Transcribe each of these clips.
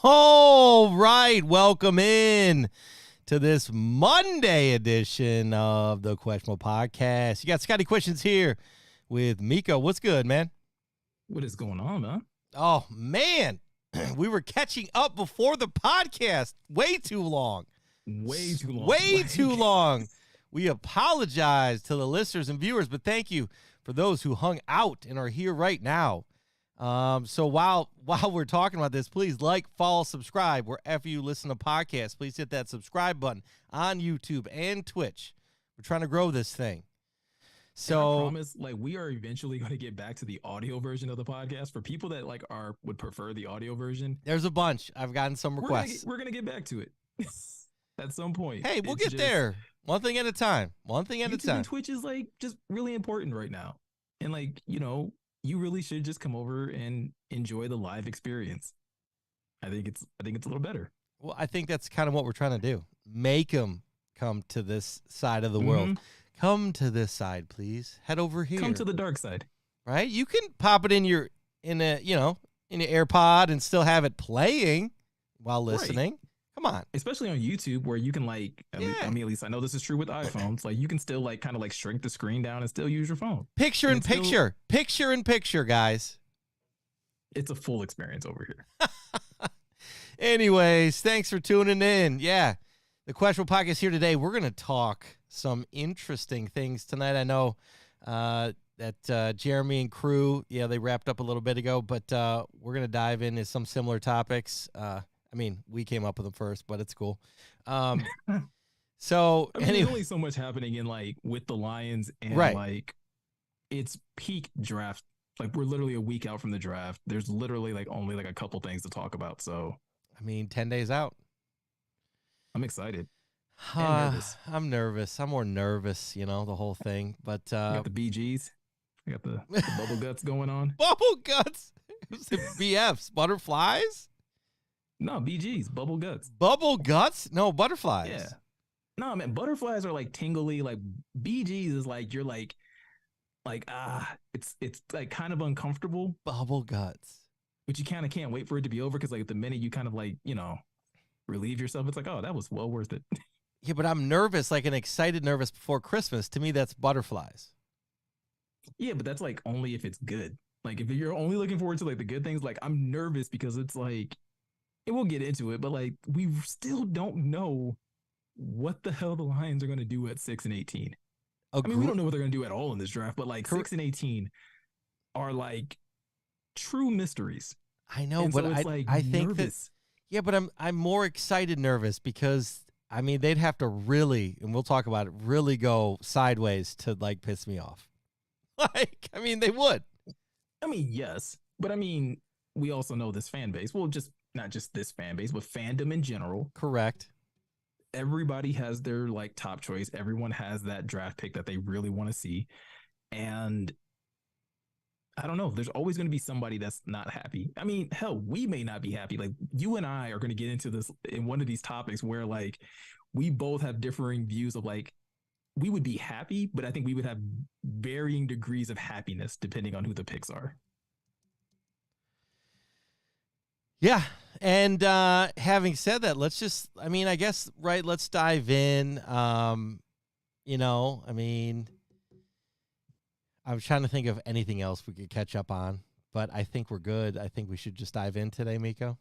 All right, welcome in to this Monday edition of the Questionable Podcast. You got Scotty Questions here with Meko. What's good, man? What is going on, man? Oh, man. We were catching up before the podcast. Way too long. Way too long. Way too long. We apologize to the listeners and viewers, but thank you for those who hung out and are here right now. So while we're talking about this, please like, follow, subscribe wherever you listen to podcasts. Please hit that subscribe button on YouTube and Twitch. We're trying to grow this thing. So I promise, we are eventually going to get back to the audio version of the podcast. For people that would prefer the audio version, there's a bunch. I've gotten some requests. We're gonna get back to it at some point. Hey, we'll get there. One thing at a time. One thing at a time. And Twitch is just really important right now, and you really should just come over and enjoy the live experience. I think it's a little better. Well, I think that's kind of what we're trying to do. Make them come to this side of the world. Come to this side, please. Head over here. Come to the dark side. Right? You can pop it in your AirPod and still have it playing while listening. Right. Come on. Especially on YouTube where you can at least I know this is true with iPhones. You can still shrink the screen down and still use your phone. Picture in picture, guys. It's a full experience over here. Anyways, thanks for tuning in. Yeah. The Questionable Podcast here today. We're going to talk some interesting things tonight. I know that Jeremy and crew, they wrapped up a little bit ago, but we're going to dive into some similar topics. We came up with them first, but it's cool. There's only so much happening in with the Lions and right. It's peak draft. We're literally a week out from the draft. There's literally only a couple things to talk about. So 10 days out. I'm excited. And nervous. I'm nervous. I'm more nervous, the whole thing. But got the BGs. I got the bubble guts going on. Bubble guts? BFs, butterflies? No, BGs, bubble guts. Bubble guts? No, butterflies. Yeah. No, man, butterflies are tingly. BGs is you're it's kind of uncomfortable. Bubble guts. But you kind of can't wait for it to be over because the minute you kind of relieve yourself, it's that was well worth it. Yeah, but I'm nervous, an excited nervous before Christmas. To me, that's butterflies. Yeah, but that's only if it's good. If you're only looking forward to the good things, I'm nervous because it's and we'll get into it, but we still don't know what the hell the Lions are going to do at 6 and 18. We don't know what they're going to do at all in this draft, but 6 and 18 are true mysteries. I know, and but so I think nervous. Yeah, but I'm more excited nervous because they'd have to really, and we'll talk about it, really go sideways to piss me off. They would. Yes, but we also know this fan base. Well, not just this fan base, but fandom in general. Correct. Everybody has their top choice. Everyone has that draft pick that they really want to see. And I don't know. There's always going to be somebody that's not happy. Hell, we may not be happy. You and I are going to get into this in one of these topics where we both have differing views of we would be happy, but I think we would have varying degrees of happiness depending on who the picks are. Yeah. And having said that, let's just, let's dive in. I was trying to think of anything else we could catch up on, but I think we're good. I think we should just dive in today, Meko.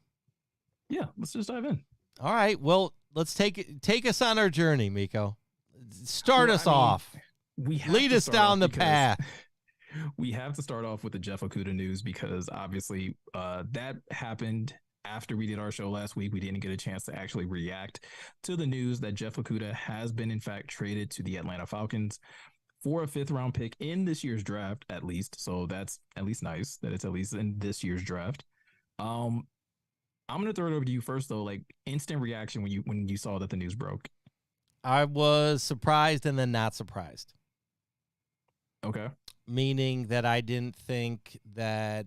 Yeah, let's just dive in. All right. Well, let's take us on our journey, Meko. Start us off. Lead us down the path. We have to start off with the Jeff Okudah news because obviously that happened after we did our show last week. We didn't get a chance to actually react to the news that Jeff Okudah has been in fact traded to the Atlanta Falcons for a 5th round pick in this year's draft, at least. So that's at least nice that it's at least in this year's draft. I'm going to throw it over to you first though, instant reaction when you saw that the news broke. I was surprised and then not surprised. Okay. Meaning that I didn't think that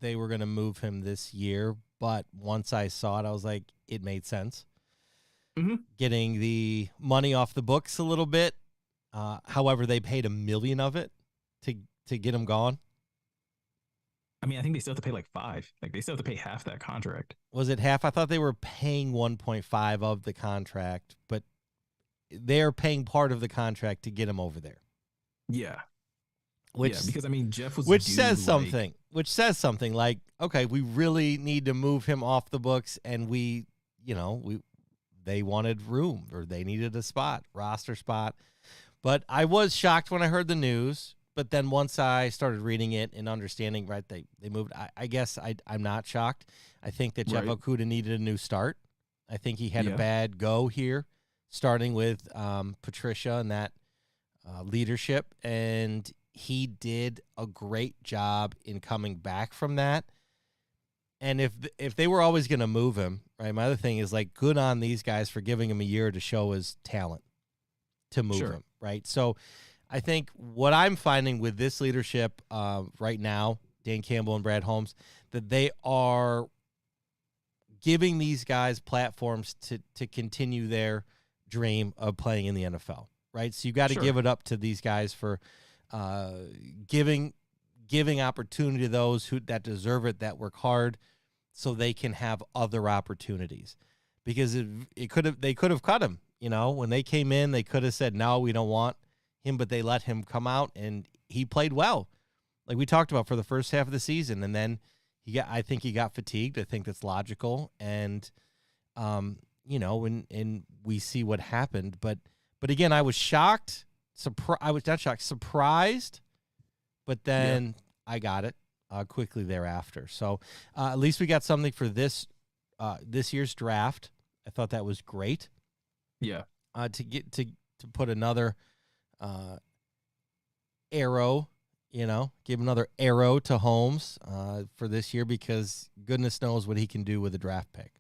they were going to move him this year, but once I saw it, I was like, it made sense. Mm-hmm. Getting the money off the books a little bit. However, they paid $1 million of it to get him gone. I mean, I think they still have to pay like 5. Like they still have to pay half that contract. Was it half? I thought they were paying 1.5 of the contract, but they're paying part of the contract to get him over there. Yeah. Which, yeah, because I mean, Jeff was which due, says like, something. Which says something like, okay, we really need to move him off the books, and they wanted room, or they needed a spot, roster spot. But I was shocked when I heard the news. But then once I started reading it and understanding, right, they moved. I guess I'm not shocked. I think that Jeff Okudah needed a new start. I think he had a bad go here, starting with Patricia and that leadership, and he did a great job in coming back from that. And if they were always going to move him, right, my other thing is, like, good on these guys for giving him a year to show his talent to move him, right? So I think what I'm finding with this leadership right now, Dan Campbell and Brad Holmes, that they are giving these guys platforms to continue their dream of playing in the NFL, right? So you got to give it up to these guys for giving opportunity to those that deserve it, that work hard, so they can have other opportunities. Because they could have cut him. When they came in, they could have said, no, we don't want him, but they let him come out, and he played well, like we talked about, for the first half of the season. And then I think he got fatigued. I think that's logical. And, and we see what happened. But again, I was shocked. I was not shocked, surprised. But then I got it quickly thereafter. So at least we got something for this year's draft. I thought that was great. Yeah. To put another arrow, give another arrow to Holmes for this year, because goodness knows what he can do with a draft pick.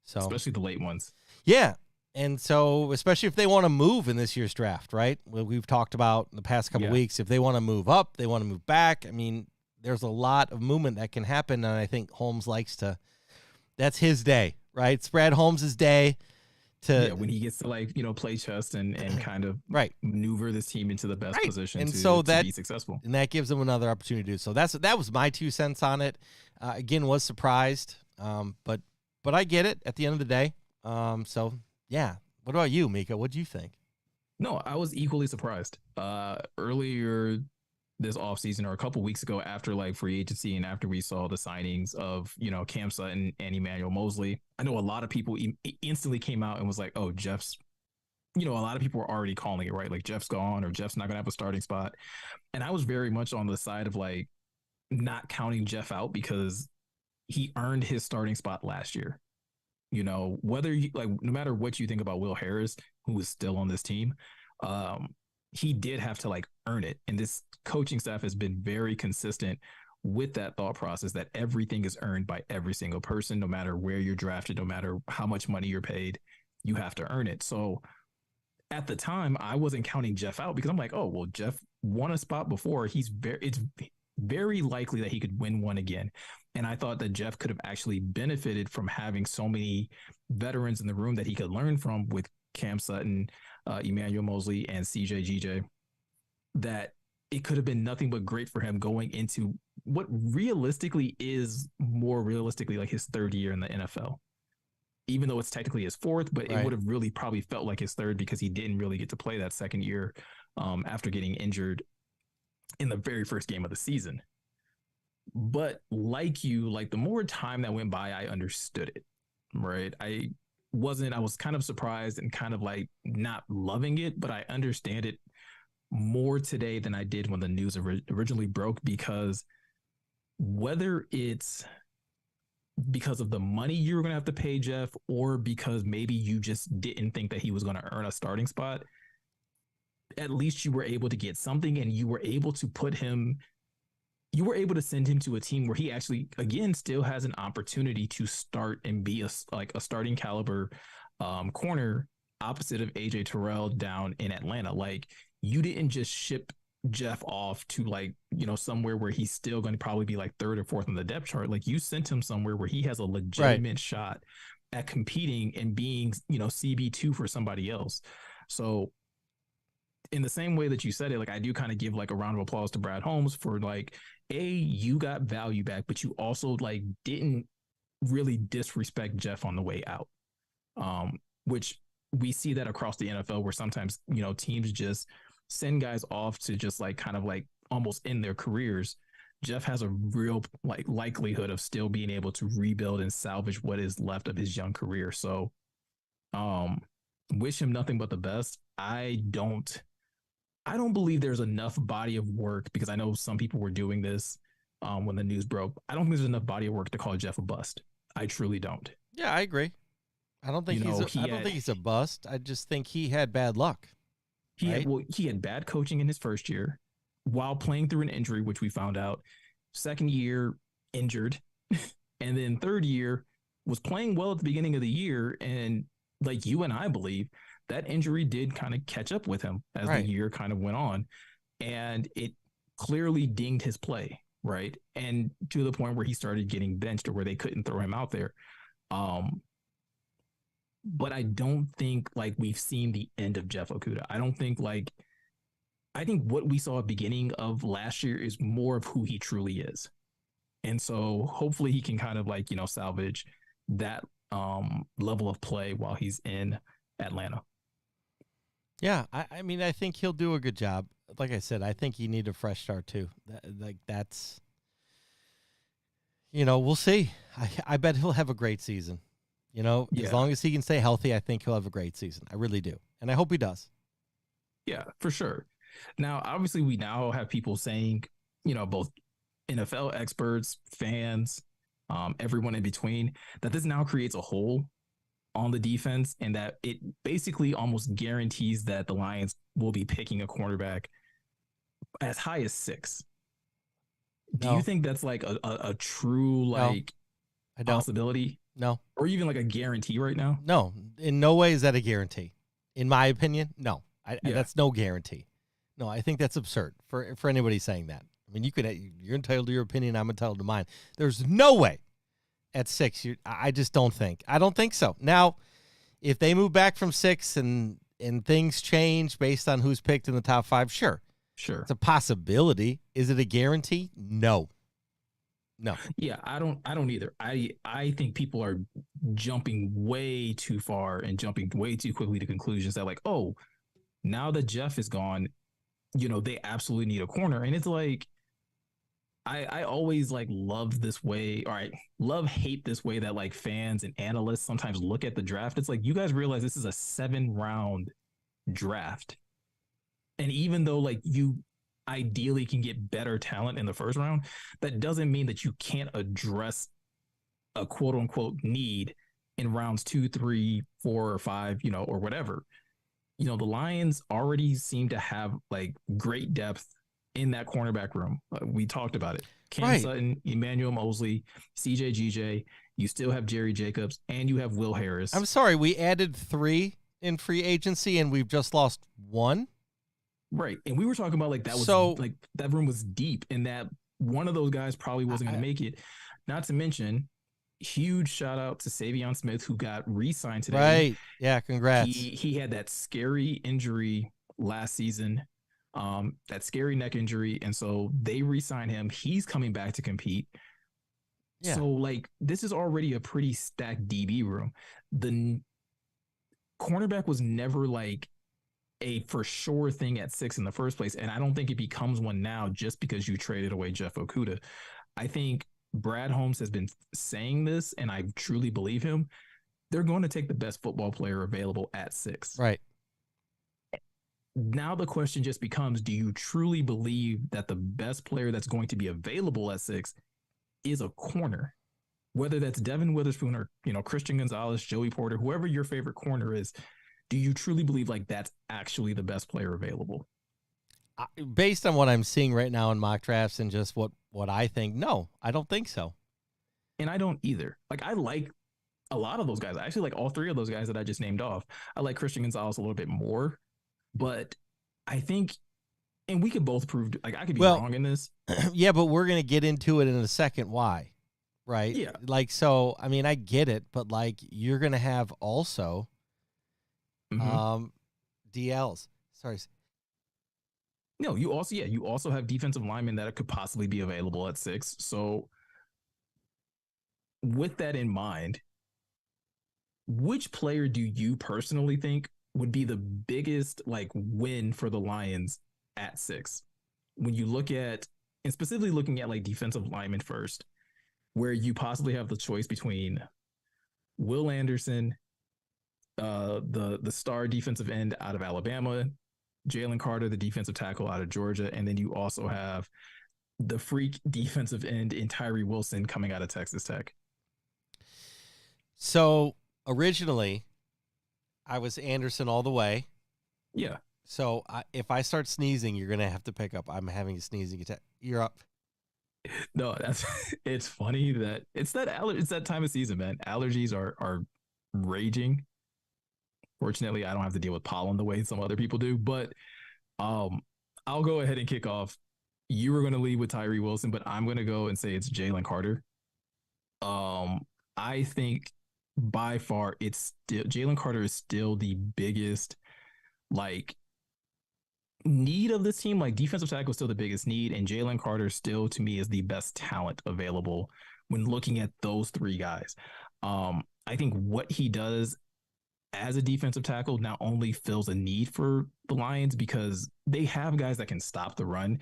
So especially the late ones. Yeah. And so, especially if they want to move in this year's draft, right? We've talked about in the past couple of weeks, if they want to move up, they want to move back. I mean, there's a lot of movement that can happen, and I think Holmes likes to. That's his day, right? It's Brad Holmes' day. When he gets to play chess and kind of maneuver this team into the best position to be successful. And that gives them another opportunity to do so. That was my 2 cents on it. Again, was surprised, but I get it at the end of the day. So yeah. What about you, Meko? What do you think? No, I was equally surprised. Earlier this offseason, or a couple weeks ago, after free agency, and after we saw the signings of Cam Sutton and Emmanuel Mosley, I know a lot of people instantly came out and was like, "Oh, Jeff's." A lot of people were already calling it, right? Like, Jeff's gone, or Jeff's not gonna have a starting spot. And I was very much on the side of not counting Jeff out, because he earned his starting spot last year. Whether you no matter what you think about Will Harris, who is still on this team, he did have to earn it. And this coaching staff has been very consistent with that thought process, that everything is earned by every single person, no matter where you're drafted, no matter how much money you're paid, you have to earn it. So at the time, I wasn't counting Jeff out, because I'm like, oh, well, Jeff won a spot before. It's very likely that he could win one again. And I thought that Jeff could have actually benefited from having so many veterans in the room that he could learn from, with Cam Sutton, Emmanuel Mosley, and CJ, that it could have been nothing but great for him going into what realistically is more realistically his 3rd year in the NFL. Even though it's technically his 4th, but it would have really probably felt like his 3rd, because he didn't really get to play that 2nd year after getting injured in the very first game of the season. But the more time that went by, I understood it, right? I was kind of surprised and kind of not loving it, but I understand it more today than I did when the news originally broke, because whether it's because of the money you were going to have to pay Jeff, or because maybe you just didn't think that he was going to earn a starting spot, at least you were able to get something, and you were able to send him to a team where he actually, again, still has an opportunity to start and be a starting caliber corner opposite of AJ Terrell down in Atlanta. You didn't just ship Jeff off to somewhere where he's still going to probably be 3rd or 4th on the depth chart. You sent him somewhere where he has a legitimate shot at competing and being, CB2 for somebody else. So in the same way that you said it, like I do kind of give like a round of applause to Brad Holmes for like, you got value back, but you also like didn't really disrespect Jeff on the way out. Which we see that across the NFL where sometimes, teams just send guys off to just like kind of like almost end their careers. Jeff has a real like likelihood of still being able to rebuild and salvage what is left of his young career. So wish him nothing but the best. I don't believe there's enough body of work, because I know some people were doing this when the news broke. I don't think there's enough body of work to call Jeff a bust. I truly don't. Yeah, I agree. I don't think he's a bust. I just think he had bad luck. He had bad coaching in his first year while playing through an injury, which we found out. Second year, injured. And then third year, was playing well at the beginning of the year. And like you and I believe, that injury did kind of catch up with him as the year kind of went on. And it clearly dinged his play, right? And to the point where he started getting benched or where they couldn't throw him out there. But I don't think like we've seen the end of Jeff Okudah. I think what we saw at the beginning of last year is more of who he truly is. And so hopefully he can kind of like, salvage that level of play while he's in Atlanta. Yeah, I mean, I think he'll do a good job. Like I said, I think he need a fresh start too. That's, we'll see. I bet he'll have a great season. As long as he can stay healthy, I think he'll have a great season. I really do. And I hope he does. Yeah, for sure. Now, obviously, we now have people saying, both NFL experts, fans, everyone in between, that this now creates a hole on the defense and that it basically almost guarantees that the Lions will be picking a cornerback as high as 6. Do you think that's like a true possibility? No. Or even like a guarantee right now? No, in no way is that a guarantee. In my opinion, no. That's no guarantee. No, I think that's absurd for anybody saying that. I mean, you're entitled to your opinion. I'm entitled to mine. There's no way at 6. I just don't think. I don't think so. Now, if they move back from 6 and things change based on who's picked in the top 5, sure. It's a possibility. Is it a guarantee? No. Yeah, I don't either. I think people are jumping way too far and jumping way too quickly to conclusions that like, oh, now that Jeff is gone, they absolutely need a corner. And it's like, I always like love this way. All right. Hate this way that like fans and analysts sometimes look at the draft. It's like, you guys realize this is a 7-round draft. And even though like you ideally can get better talent in the first round, that doesn't mean that you can't address a quote unquote need in rounds 2, 3, 4, or 5, or whatever. The Lions already seem to have like great depth in that cornerback room. We talked about it. Cam Sutton, Emmanuel Mosley, CJ GJ. You still have Jerry Jacobs, and you have Will Harris. I'm sorry, we added 3 in free agency, and we've just lost 1. Right. And we were talking about like that was like that room was deep and that one of those guys probably wasn't going to make it. Not to mention, huge shout out to Savion Smith, who got re-signed today. Right. Yeah. Congrats. He had that scary injury last season, that scary neck injury. And so they re-signed him. He's coming back to compete. Yeah. So like this is already a pretty stacked DB room. The cornerback was never like a for sure thing at 6 in the first place. And I don't think it becomes one now just because you traded away Jeff Okudah. I think Brad Holmes has been saying this, and I truly believe him. They're going to take the best football player available at 6. Right. Now the question just becomes, do you truly believe that the best player that's going to be available at 6 is a corner? Whether that's Devin Witherspoon or, Christian Gonzalez, Joey Porter, whoever your favorite corner is, do you truly believe like that's actually the best player available? Based on what I'm seeing right now in mock drafts and just what I think, no, I don't think so. And I don't either. Like I like a lot of those guys. I actually like all 3 of those guys that I just named off. I like Christian Gonzalez a little bit more, but I think, and we could both prove, like I could be wrong in this. Yeah, but we're going to get into it in a second. Why? Right. Yeah. Like, so, I mean, I get it, but like you're going to have also DLs. Sorry. No, you also have defensive linemen that could possibly be available at 6. So with that in mind, which player do you personally think would be the biggest like win for the Lions at 6? When you look at, and specifically looking at like defensive linemen first, where you possibly have the choice between Will Anderson, the star defensive end out of Alabama, Jalen Carter, the defensive tackle out of Georgia, and then you also have the freak defensive end in Tyree Wilson coming out of Texas Tech. So originally, I was Anderson all the way. Yeah. So if I start sneezing, you're gonna have to pick up. I'm having a sneezing attack. You're up. No, that's it's funny that it's that time of season, man. Allergies are raging. Fortunately, I don't have to deal with pollen the way some other people do, but I'll go ahead and kick off. You were going to lead with Tyree Wilson, but I'm going to go and say it's Jalen Carter. I think by far it's still Jalen Carter is still the biggest like need of this team. Like defensive tackle is still the biggest need, and Jalen Carter still to me is the best talent available when looking at those three guys. I think what he does as a defensive tackle not only fills a need for the Lions because they have guys that can stop the run.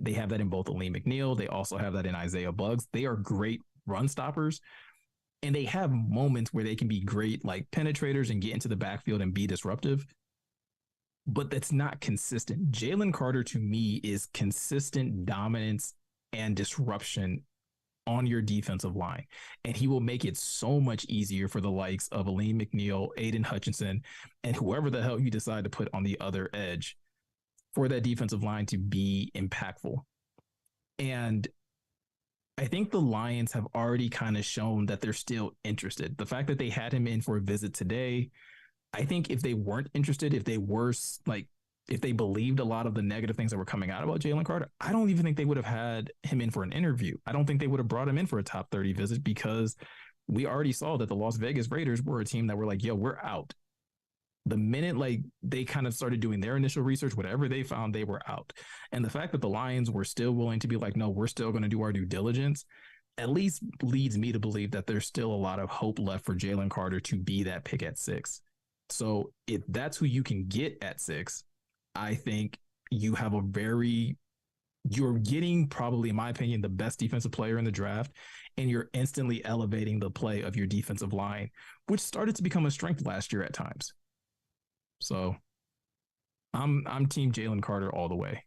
They have that in both Aleem McNeil. They also have that in Isaiah Buggs. They are great run stoppers. And they have moments where they can be great like penetrators and get into the backfield and be disruptive. But that's not consistent. Jalen Carter to me is consistent dominance and disruption on your defensive line. And he will make it so much easier for the likes of Aleem McNeil, Aiden Hutchinson, and whoever the hell you decide to put on the other edge for that defensive line to be impactful. And I think the Lions have already kind of shown that they're still interested. The fact that they had him in for a visit today, I think if they weren't interested, if they were like, if they believed a lot of the negative things that were coming out about Jalen Carter, I don't even think they would have had him in for an interview. I don't think they would have brought him in for a top 30 visit because we already saw that the Las Vegas Raiders were a team that were like, yo, we're out. The minute like they kind of started doing their initial research, whatever they found, they were out. And the fact that the Lions were still willing to be like, no, we're still going to do our due diligence, at least leads me to believe that there's still a lot of hope left for Jalen Carter to be that pick at 6. So if that's who you can get at 6, I think you have you're getting probably, in my opinion, the best defensive player in the draft, and you're instantly elevating the play of your defensive line, which started to become a strength last year at times. So I'm team Jalen Carter all the way.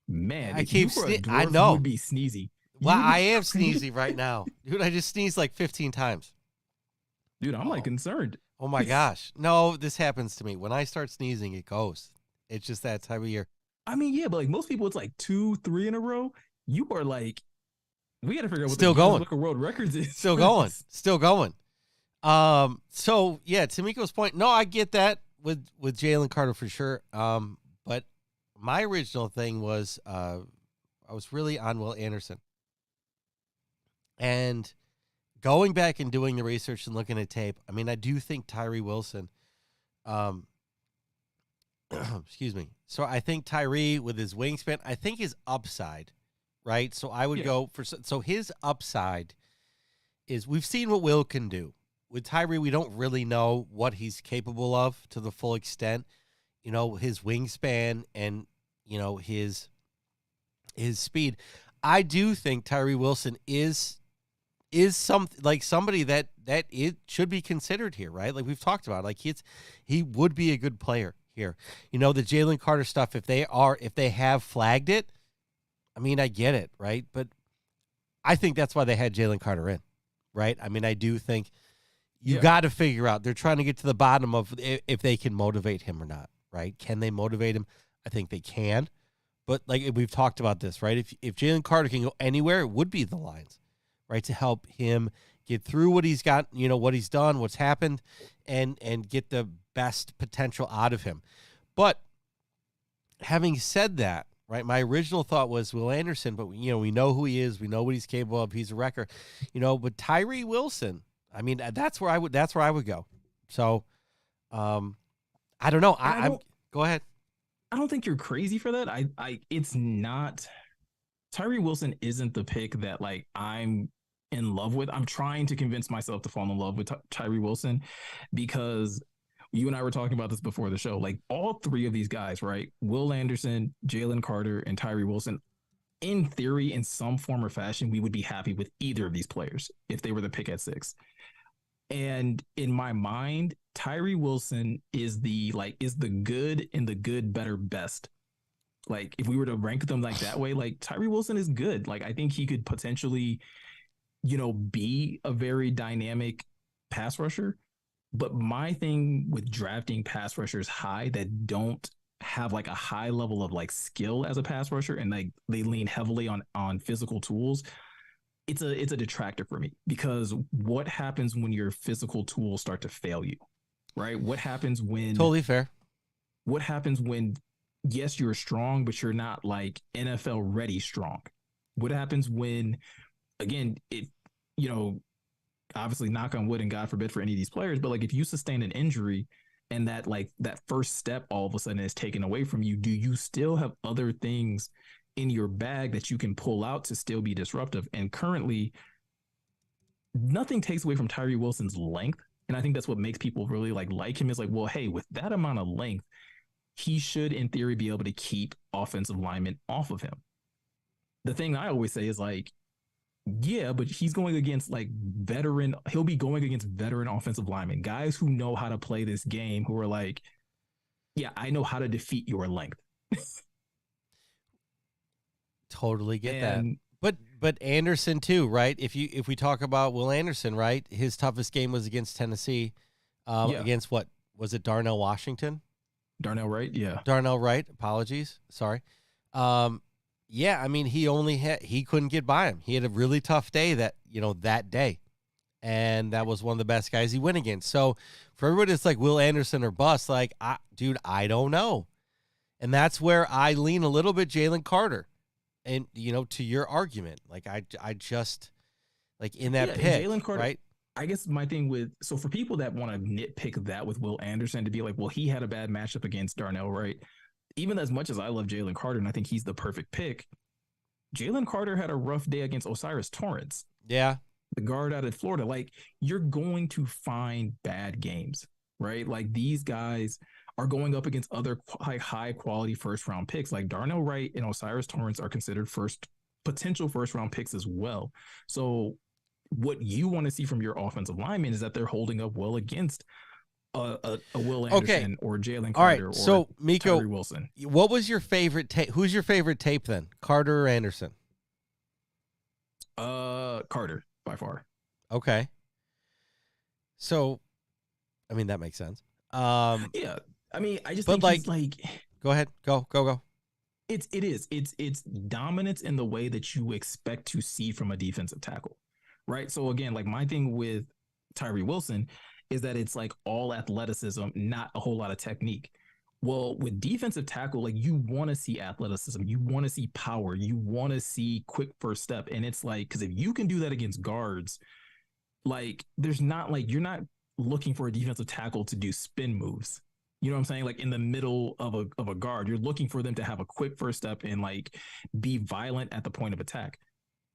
Man, I keep I you know. would be sneezy. Well, I am sneezy right now. Dude, I just sneezed like 15 times. Dude, I'm like concerned. Oh my gosh. No, this happens to me. When I start sneezing, it goes. It's just that time of year. I mean, yeah, but like most people, it's like 2, 3 in a row. You are like, we got to figure out what Still the going. Book of World Records is. Still going. Still going. So yeah, to Meko's point, no, I get that with Jalen Carter for sure. But my original thing was I was really on Will Anderson. And going back and doing the research and looking at tape, I mean, I do think Tyree Wilson, excuse me. So I think Tyree with his wingspan, I think his upside, right? So I would go for, so his upside is we've seen what Will can do. With Tyree, we don't really know what he's capable of to the full extent. You know, his wingspan and, you know, his speed. I do think Tyree Wilson is somebody that it should be considered here, right? Like we've talked about, like he would be a good player here. You know, the Jalen Carter stuff, if they have flagged it, I mean, I get it, right? But I think that's why they had Jalen Carter in, right? I mean, I do think you got to figure out, they're trying to get to the bottom of if they can motivate him or not, right? Can they motivate him? I think they can. But like we've talked about this, right? If Jalen Carter can go anywhere, it would be the Lions, right? To help him get through what he's got, you know, what he's done, what's happened, and get the best potential out of him. But having said that, right, my original thought was Will Anderson, but, you know, we know who he is. We know what he's capable of. He's a wrecker, you know, but Tyree Wilson, I mean, that's where I would go. So I don't know. And I'm go ahead. I don't think you're crazy for that. It's not. Tyree Wilson isn't the pick that like I'm in love with. I'm trying to convince myself to fall in love with Tyree Wilson because you and I were talking about this before the show. Like all three of these guys, right? Will Anderson, Jalen Carter, and Tyree Wilson. In theory, in some form or fashion, we would be happy with either of these players if they were the pick at 6. And in my mind, Tyree Wilson is the good in the good, better, best. Like if we were to rank them like that way, like Tyree Wilson is good. Like I think he could potentially, be a very dynamic pass rusher. But my thing with drafting pass rushers high that don't have like a high level of like skill as a pass rusher and like they lean heavily on physical tools, it's a detractor for me because what happens when your physical tools start to fail you, right? What happens when Totally fair. What happens when yes, you're strong, but you're not like NFL ready strong? What happens when, again, obviously knock on wood and God forbid for any of these players, but like if you sustain an injury and that first step all of a sudden is taken away from you, do you still have other things in your bag that you can pull out to still be disruptive? And currently, nothing takes away from Tyree Wilson's length. And I think that's what makes people really like him is like, well, hey, with that amount of length, he should, in theory, be able to keep offensive linemen off of him. The thing I always say is like, yeah, but he's going against he'll be going against veteran offensive linemen, guys who know how to play this game, who are like, yeah, I know how to defeat your length. Totally get that. But Anderson too, right? If we talk about Will Anderson, right? His toughest game was against Tennessee, against what was it? Darnell Washington? Darnell Wright, yeah. Darnell Wright, apologies. Sorry. Yeah, I mean, he couldn't get by him. He had a really tough day that day. And that was one of the best guys he went against. So for everybody, it's like Will Anderson or bust. Like, I don't know. And that's where I lean a little bit Jalen Carter. And, to your argument, like I just like in that pick, Jalen Carter, right? I guess my thing so for people that want to nitpick that with Will Anderson to be like, well, he had a bad matchup against Darnell Wright. Even as much as I love Jalen Carter and I think he's the perfect pick, Jalen Carter had a rough day against Osiris Torrance. Yeah. The guard out of Florida. Like, you're going to find bad games, right? Like, these guys are going up against other high quality first round picks. Like Darnell Wright and Osiris Torrance are considered potential first round picks as well. So what you want to see from your offensive lineman is that they're holding up well against a Will Anderson or Jalen Carter or so Meko, Tyree Wilson. What was your favorite tape? Who's your favorite tape then? Carter or Anderson? Carter by far. Okay. So, I mean, that makes sense. Yeah. I mean, I just think he's like. Go ahead. Go. It's dominance in the way that you expect to see from a defensive tackle, right? So again, like my thing with Tyree Wilson is that it's like all athleticism, not a whole lot of technique. Well, with defensive tackle, like you want to see athleticism, you want to see power, you want to see quick first step. And it's like, because if you can do that against guards, like there's not like, you're not looking for a defensive tackle to do spin moves. You know what I'm saying? Like in the middle of a guard, you're looking for them to have a quick first step and like be violent at the point of attack.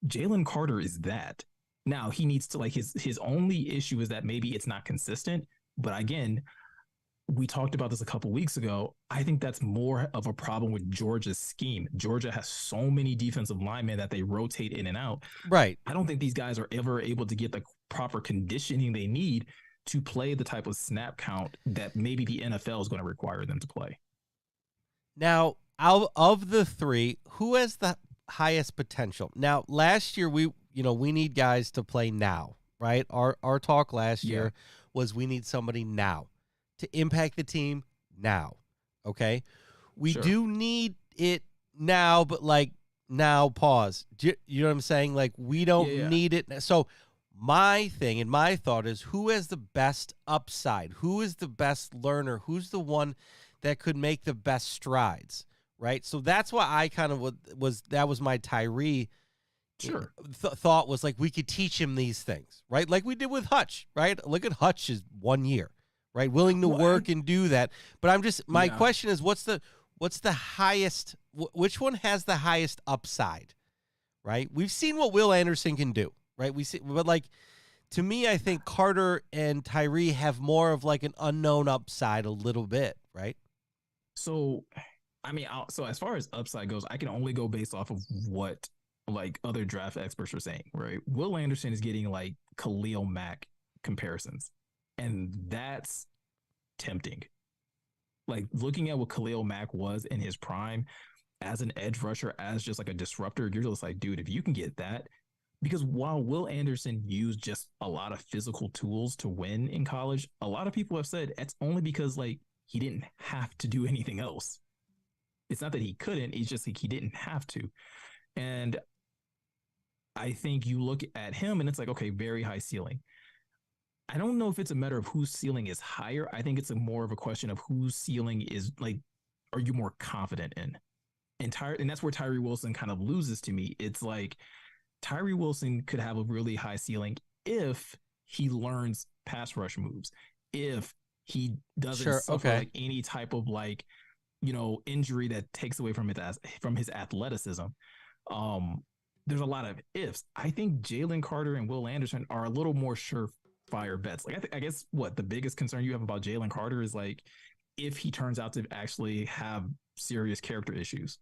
Jalen Carter is that. Now he needs to like his only issue is that maybe it's not consistent. But again, we talked about this a couple weeks ago. I think that's more of a problem with Georgia's scheme. Georgia has so many defensive linemen that they rotate in and out. Right. I don't think these guys are ever able to get the proper conditioning they need to play the type of snap count that maybe the NFL is going to require them to play. Now, out of the three, who has the highest potential? Now, last year we need guys to play now, right? Our talk last year was we need somebody now to impact the team now. Okay? We do need it now, but like now pause. You know what I'm saying? Like we don't need it. So my thing and my thought is who has the best upside? Who is the best learner? Who's the one that could make the best strides, right? So that's why I kind of was my Tyree thought was like we could teach him these things, right? Like we did with Hutch, right? Look at Hutch's 1 year, right? Willing to work and do that. But my question is, what's the highest? Which one has the highest upside? Right? We've seen what Will Anderson can do, right? But like, to me, I think Carter and Tyree have more of like an unknown upside a little bit, right? So, I mean, so as far as upside goes, I can only go based off of what like other draft experts are saying, right? Will Anderson is getting like Khalil Mack comparisons, and that's tempting. Like looking at what Khalil Mack was in his prime as an edge rusher, as just like a disruptor, you're just like, dude, if you can get that, because while Will Anderson used just a lot of physical tools to win in college, a lot of people have said it's only because like he didn't have to do anything else. It's not that he couldn't, it's just like he didn't have to. And I think you look at him and it's like, okay, very high ceiling. I don't know if it's a matter of whose ceiling is higher. I think it's more of a question of whose ceiling is like, are you more confident in? And that's where Tyree Wilson kind of loses to me. It's like Tyree Wilson could have a really high ceiling if he learns pass rush moves, if he doesn't suffer like any type of like, injury that takes away from his athleticism. There's a lot of ifs. I think Jalen Carter and Will Anderson are a little more surefire bets. Like I guess what the biggest concern you have about Jalen Carter is like if he turns out to actually have serious character issues.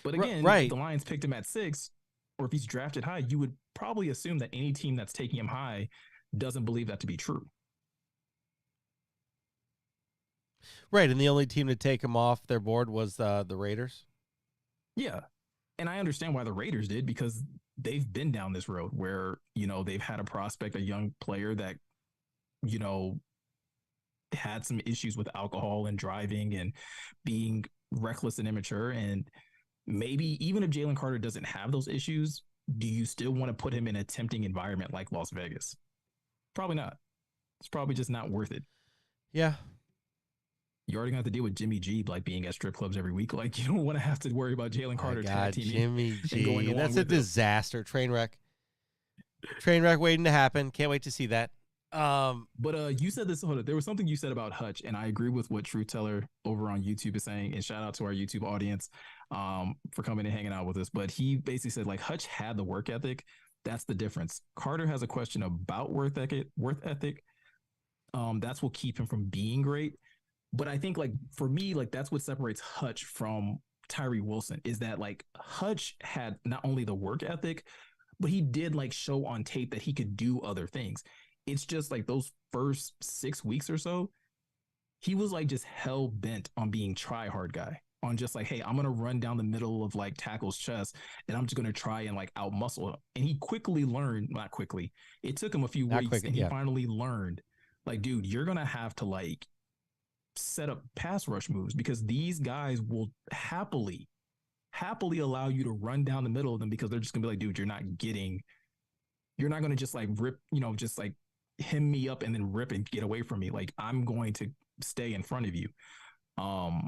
But again, if the Lions picked him at 6, or if he's drafted high, you would probably assume that any team that's taking him high doesn't believe that to be true. Right, and the only team to take him off their board was the Raiders? Yeah, and I understand why the Raiders did, because they've been down this road where, they've had a prospect, a young player that, had some issues with alcohol and driving and being reckless and immature. And maybe even if Jalen Carter doesn't have those issues, do you still want to put him in a tempting environment like Las Vegas? Probably not. It's probably just not worth it. Yeah. You already got to deal with Jimmy G like being at strip clubs every week. Like you don't want to have to worry about Jalen Carter tag teaming. Jimmy G. That's a disaster. Train wreck waiting to happen. Can't wait to see that. But you said this. Hold on. There was something you said about Hutch, and I agree with what Truth Teller over on YouTube is saying. And shout out to our YouTube audience for coming and hanging out with us. But he basically said like Hutch had the work ethic. That's the difference. Carter has a question about worth ethic. That's what keep him from being great. But I think like for me, like that's what separates Hutch from Tyree Wilson is that like Hutch had not only the work ethic, but he did like show on tape that he could do other things. It's just like those first 6 weeks or so, he was like just hell bent on being try hard guy, on just like, hey, I'm going to run down the middle of like tackle's chest and I'm just going to try and like out muscle him. And he quickly learned, not quickly, it took him a few weeks and he finally learned like, dude, you're going to have to like set up pass rush moves because these guys will happily allow you to run down the middle of them because they're just gonna be like, dude, you're not going to just like rip, just like hem me up and then rip and get away from me. Like I'm going to stay in front of you. Part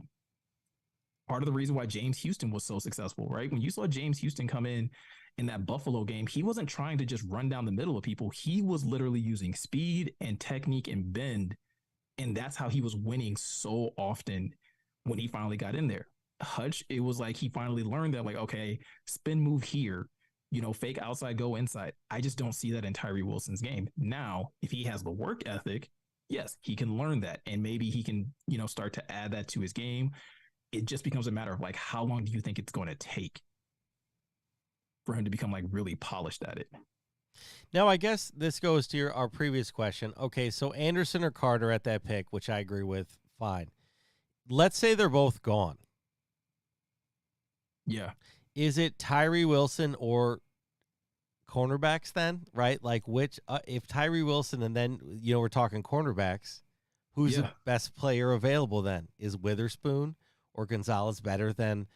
of the reason why James Houston was so successful, right? When you saw James Houston come in that Buffalo game, he wasn't trying to just run down the middle of people. He was literally using speed and technique and bend. And that's how he was winning so often when he finally got in there. Hutch, it was like he finally learned that, like, okay, spin move here, fake outside, go inside. I just don't see that in Tyree Wilson's game. Now, if he has the work ethic, yes, he can learn that. And maybe he can, start to add that to his game. It just becomes a matter of like, how long do you think it's going to take for him to become like really polished at it? Now, I guess this goes to our previous question. Okay, so Anderson or Carter at that pick, which I agree with, fine. Let's say they're both gone. Yeah. Is it Tyree Wilson or cornerbacks then, right? Like which, if Tyree Wilson and then, we're talking cornerbacks, who's the best player available then? Is Witherspoon or Gonzalez better than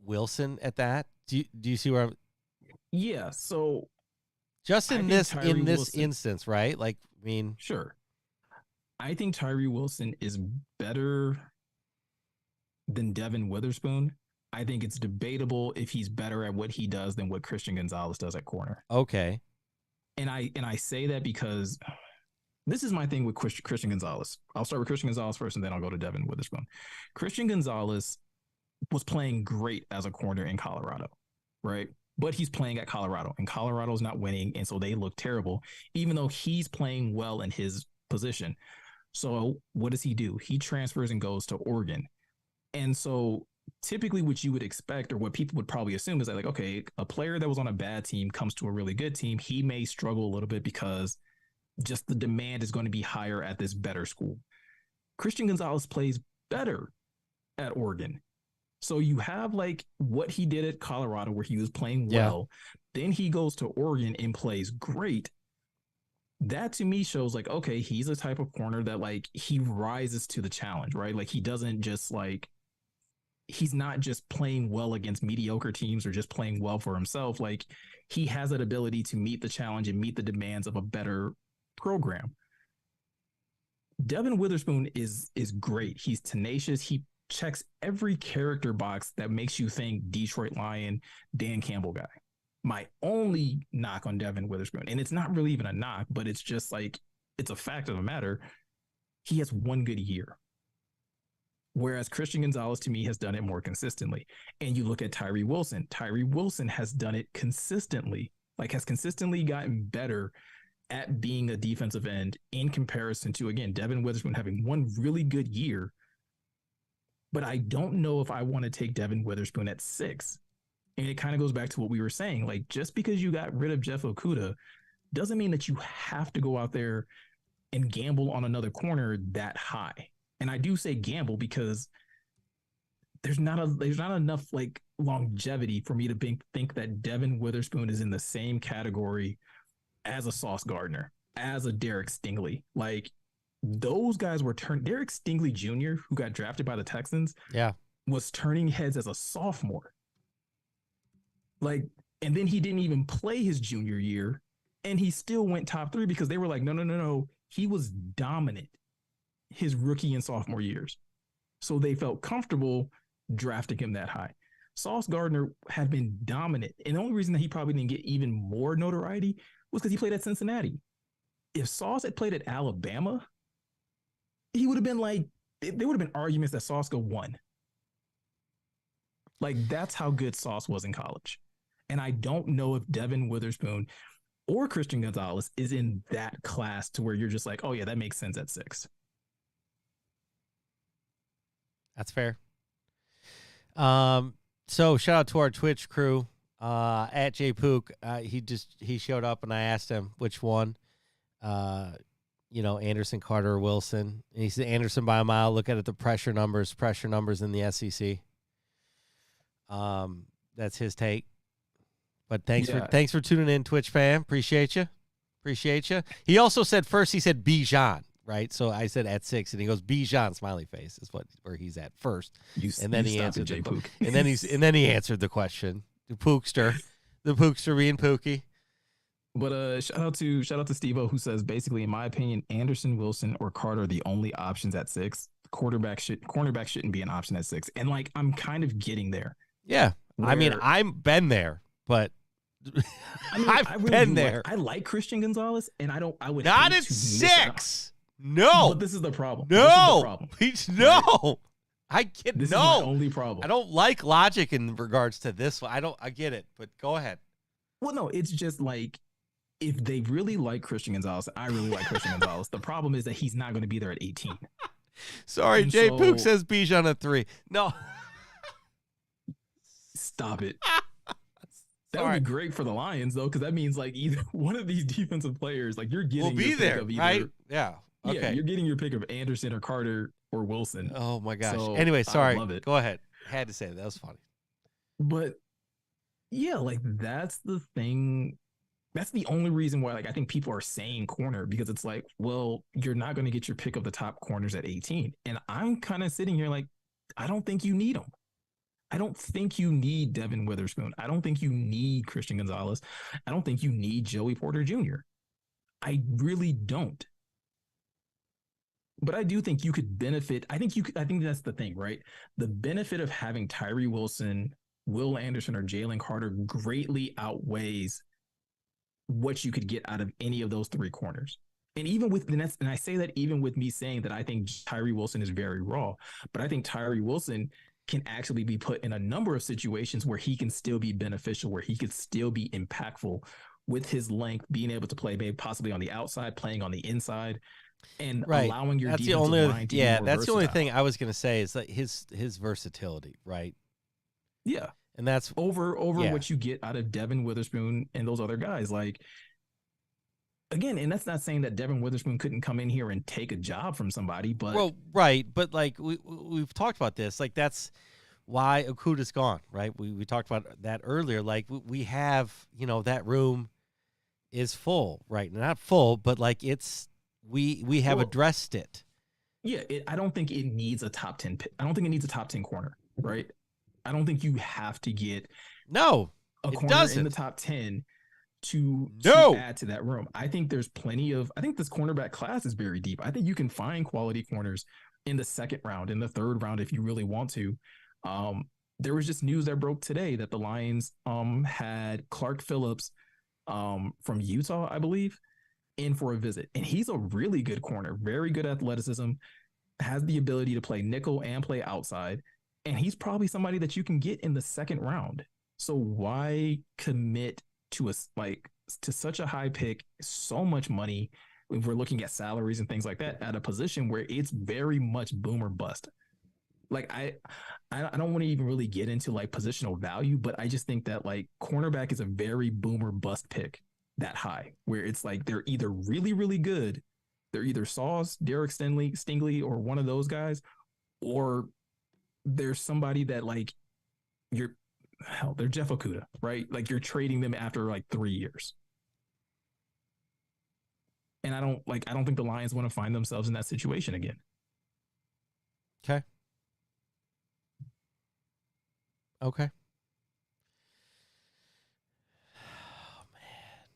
Wilson at that? Do you see where I'm? Yeah, so just in this instance, right? Like, I mean, sure. I think Tyree Wilson is better than Devin Witherspoon. I think it's debatable if he's better at what he does than what Christian Gonzalez does at corner. Okay. And I say that because this is my thing with Christian Gonzalez. I'll start with Christian Gonzalez first, and then I'll go to Devin Witherspoon. Christian Gonzalez was playing great as a corner in Colorado, right? But he's playing at Colorado, and Colorado's not winning, and so they look terrible, even though he's playing well in his position. So what does he do? He transfers and goes to Oregon. And so typically what you would expect, or what people would probably assume, is that, like, okay, a player that was on a bad team comes to a really good team. He may struggle a little bit because just the demand is going to be higher at this better school. Christian Gonzalez plays better at Oregon. So you have like what he did at Colorado where he was playing well. Then he goes to Oregon and plays great. That to me shows like, okay, he's a type of corner that like he rises to the challenge, right? Like he doesn't just like, he's not just playing well against mediocre teams or just playing well for himself. Like he has that ability to meet the challenge and meet the demands of a better program. Devin Witherspoon is great. He's tenacious. He checks every character box that makes you think Detroit Lion, Dan Campbell guy. My only knock on Devin Witherspoon, and it's not really even a knock, but it's just like, it's a fact of the matter, he has one good year. Whereas Christian Gonzalez, to me, has done it more consistently. And you look at Tyree Wilson. Tyree Wilson has done it consistently, like has consistently gotten better at being a defensive end in comparison to, again, Devin Witherspoon having one really good year. But I don't know if I want to take Devin Witherspoon at 6. And it kind of goes back to what we were saying. Like, just because you got rid of Jeff Okudah doesn't mean that you have to go out there and gamble on another corner that high. And I do say gamble because there's not enough like longevity for me to think that Devin Witherspoon is in the same category as a Sauce Gardner, as a Derek Stingley. Like, those guys were Derek Stingley Jr., who got drafted by the Texans, was turning heads as a sophomore. Like, and then he didn't even play his junior year, and he still went top 3 because they were like, no. He was dominant his rookie and sophomore years. So they felt comfortable drafting him that high. Sauce Gardner had been dominant. And the only reason that he probably didn't get even more notoriety was because he played at Cincinnati. If Sauce had played at Alabama, he would have been like, there would have been arguments that Sauce won. Like, that's how good Sauce was in college. And I don't know if Devin Witherspoon or Christian Gonzalez is in that class to where you're just like, oh yeah, that makes sense at 6. That's fair. So shout out to our Twitch crew, at JPook. He showed up and I asked him which one, Anderson, Carter, Wilson. And he said Anderson by a mile. Look at the pressure numbers in the SEC. That's his take. But thanks for tuning in, Twitch fam. Appreciate you. He also said first, he said Bijan, right? So I said at 6, and he goes Bijan, smiley face is where he's at first. And then he answered he answered the question. The Pookster being Pookie. But shout out to Steve-O, who says basically, in my opinion, Anderson, Wilson, or Carter are the only options at 6. Cornerback shouldn't be an option at 6. And like, I'm kind of getting there. Yeah. I mean, I've been there, but I've been there. I like Christian Gonzalez, and I would not at 6. No. But this is the problem. No. No. I get This is my only problem. I don't like logic in regards to this one. I get it, but go ahead. Well, no, it's just like, if they really like Christian Gonzalez, I really like Christian Gonzalez. The problem is that he's not going to be there at 18. Sorry, Jay Pook says Bijan at 3. No. Stop it. That would be great for the Lions, though, because that means like either one of these defensive players, like you're getting will be there, right? Yeah. Okay. Yeah, you're getting your pick of Anderson or Carter or Wilson. Oh my gosh. So, anyway, sorry. Go ahead. Had to say that. That was funny. But yeah, like that's the thing. That's the only reason why, like, I think people are saying corner, because it's like, well, you're not going to get your pick of the top corners at 18. And I'm kind of sitting here like, I don't think you need them. I don't think you need Devin Witherspoon. I don't think you need Christian Gonzalez. I don't think you need Joey Porter Jr. I really don't. But I do think you could benefit. I think that's the thing, right? The benefit of having Tyree Wilson, Will Anderson, or Jalen Carter greatly outweighs what you could get out of any of those 3 corners. And even with and I say that even with me saying that I think Tyree Wilson is very raw, but I think Tyree Wilson can actually be put in a number of situations where he can still be beneficial, where he could still be impactful with his length, being able to play maybe possibly on the outside, playing on the inside, and Right. allowing your That's the defensive only line to be more that's the only versatile. thing I was going to say is that his versatility, right? Yeah. And that's Over yeah. what you get out of Devin Witherspoon and those other guys. Like, again, and that's not saying that Devin Witherspoon couldn't come in here and take a job from somebody, but Well, right, but like we've talked about this, like that's why Okudah's gone, right? We talked about that earlier. Like we have, that room is full, right? Not full, but like we have addressed it. Yeah, I don't think it needs a top 10 pick. I don't think it needs a top 10 corner, right? I don't think you have to get a corner doesn't. in the top 10 to add to that room. I think there's plenty of, I think this cornerback class is very deep. I think you can find quality corners in the second round, in the third round, if you really want to. There was just news that broke today that the Lions had Clark Phillips from Utah, I believe, in for a visit. And he's a really good corner, very good athleticism, has the ability to play nickel and play outside. And he's probably somebody that you can get in the second round. So why commit to to such a high pick, so much money, if we're looking at salaries and things like that, at a position where it's very much boom or bust? Like I don't want to even really get into like positional value, but I just think that like cornerback is a very boom or bust pick that high, where it's like they're either really, really good, they're either Sauce, Derek Stingley, or one of those guys, or there's somebody that like they're Jeff Okudah, right? Like you're trading them after like 3 years. And I don't think the Lions want to find themselves in that situation again. Okay. Okay. Oh man.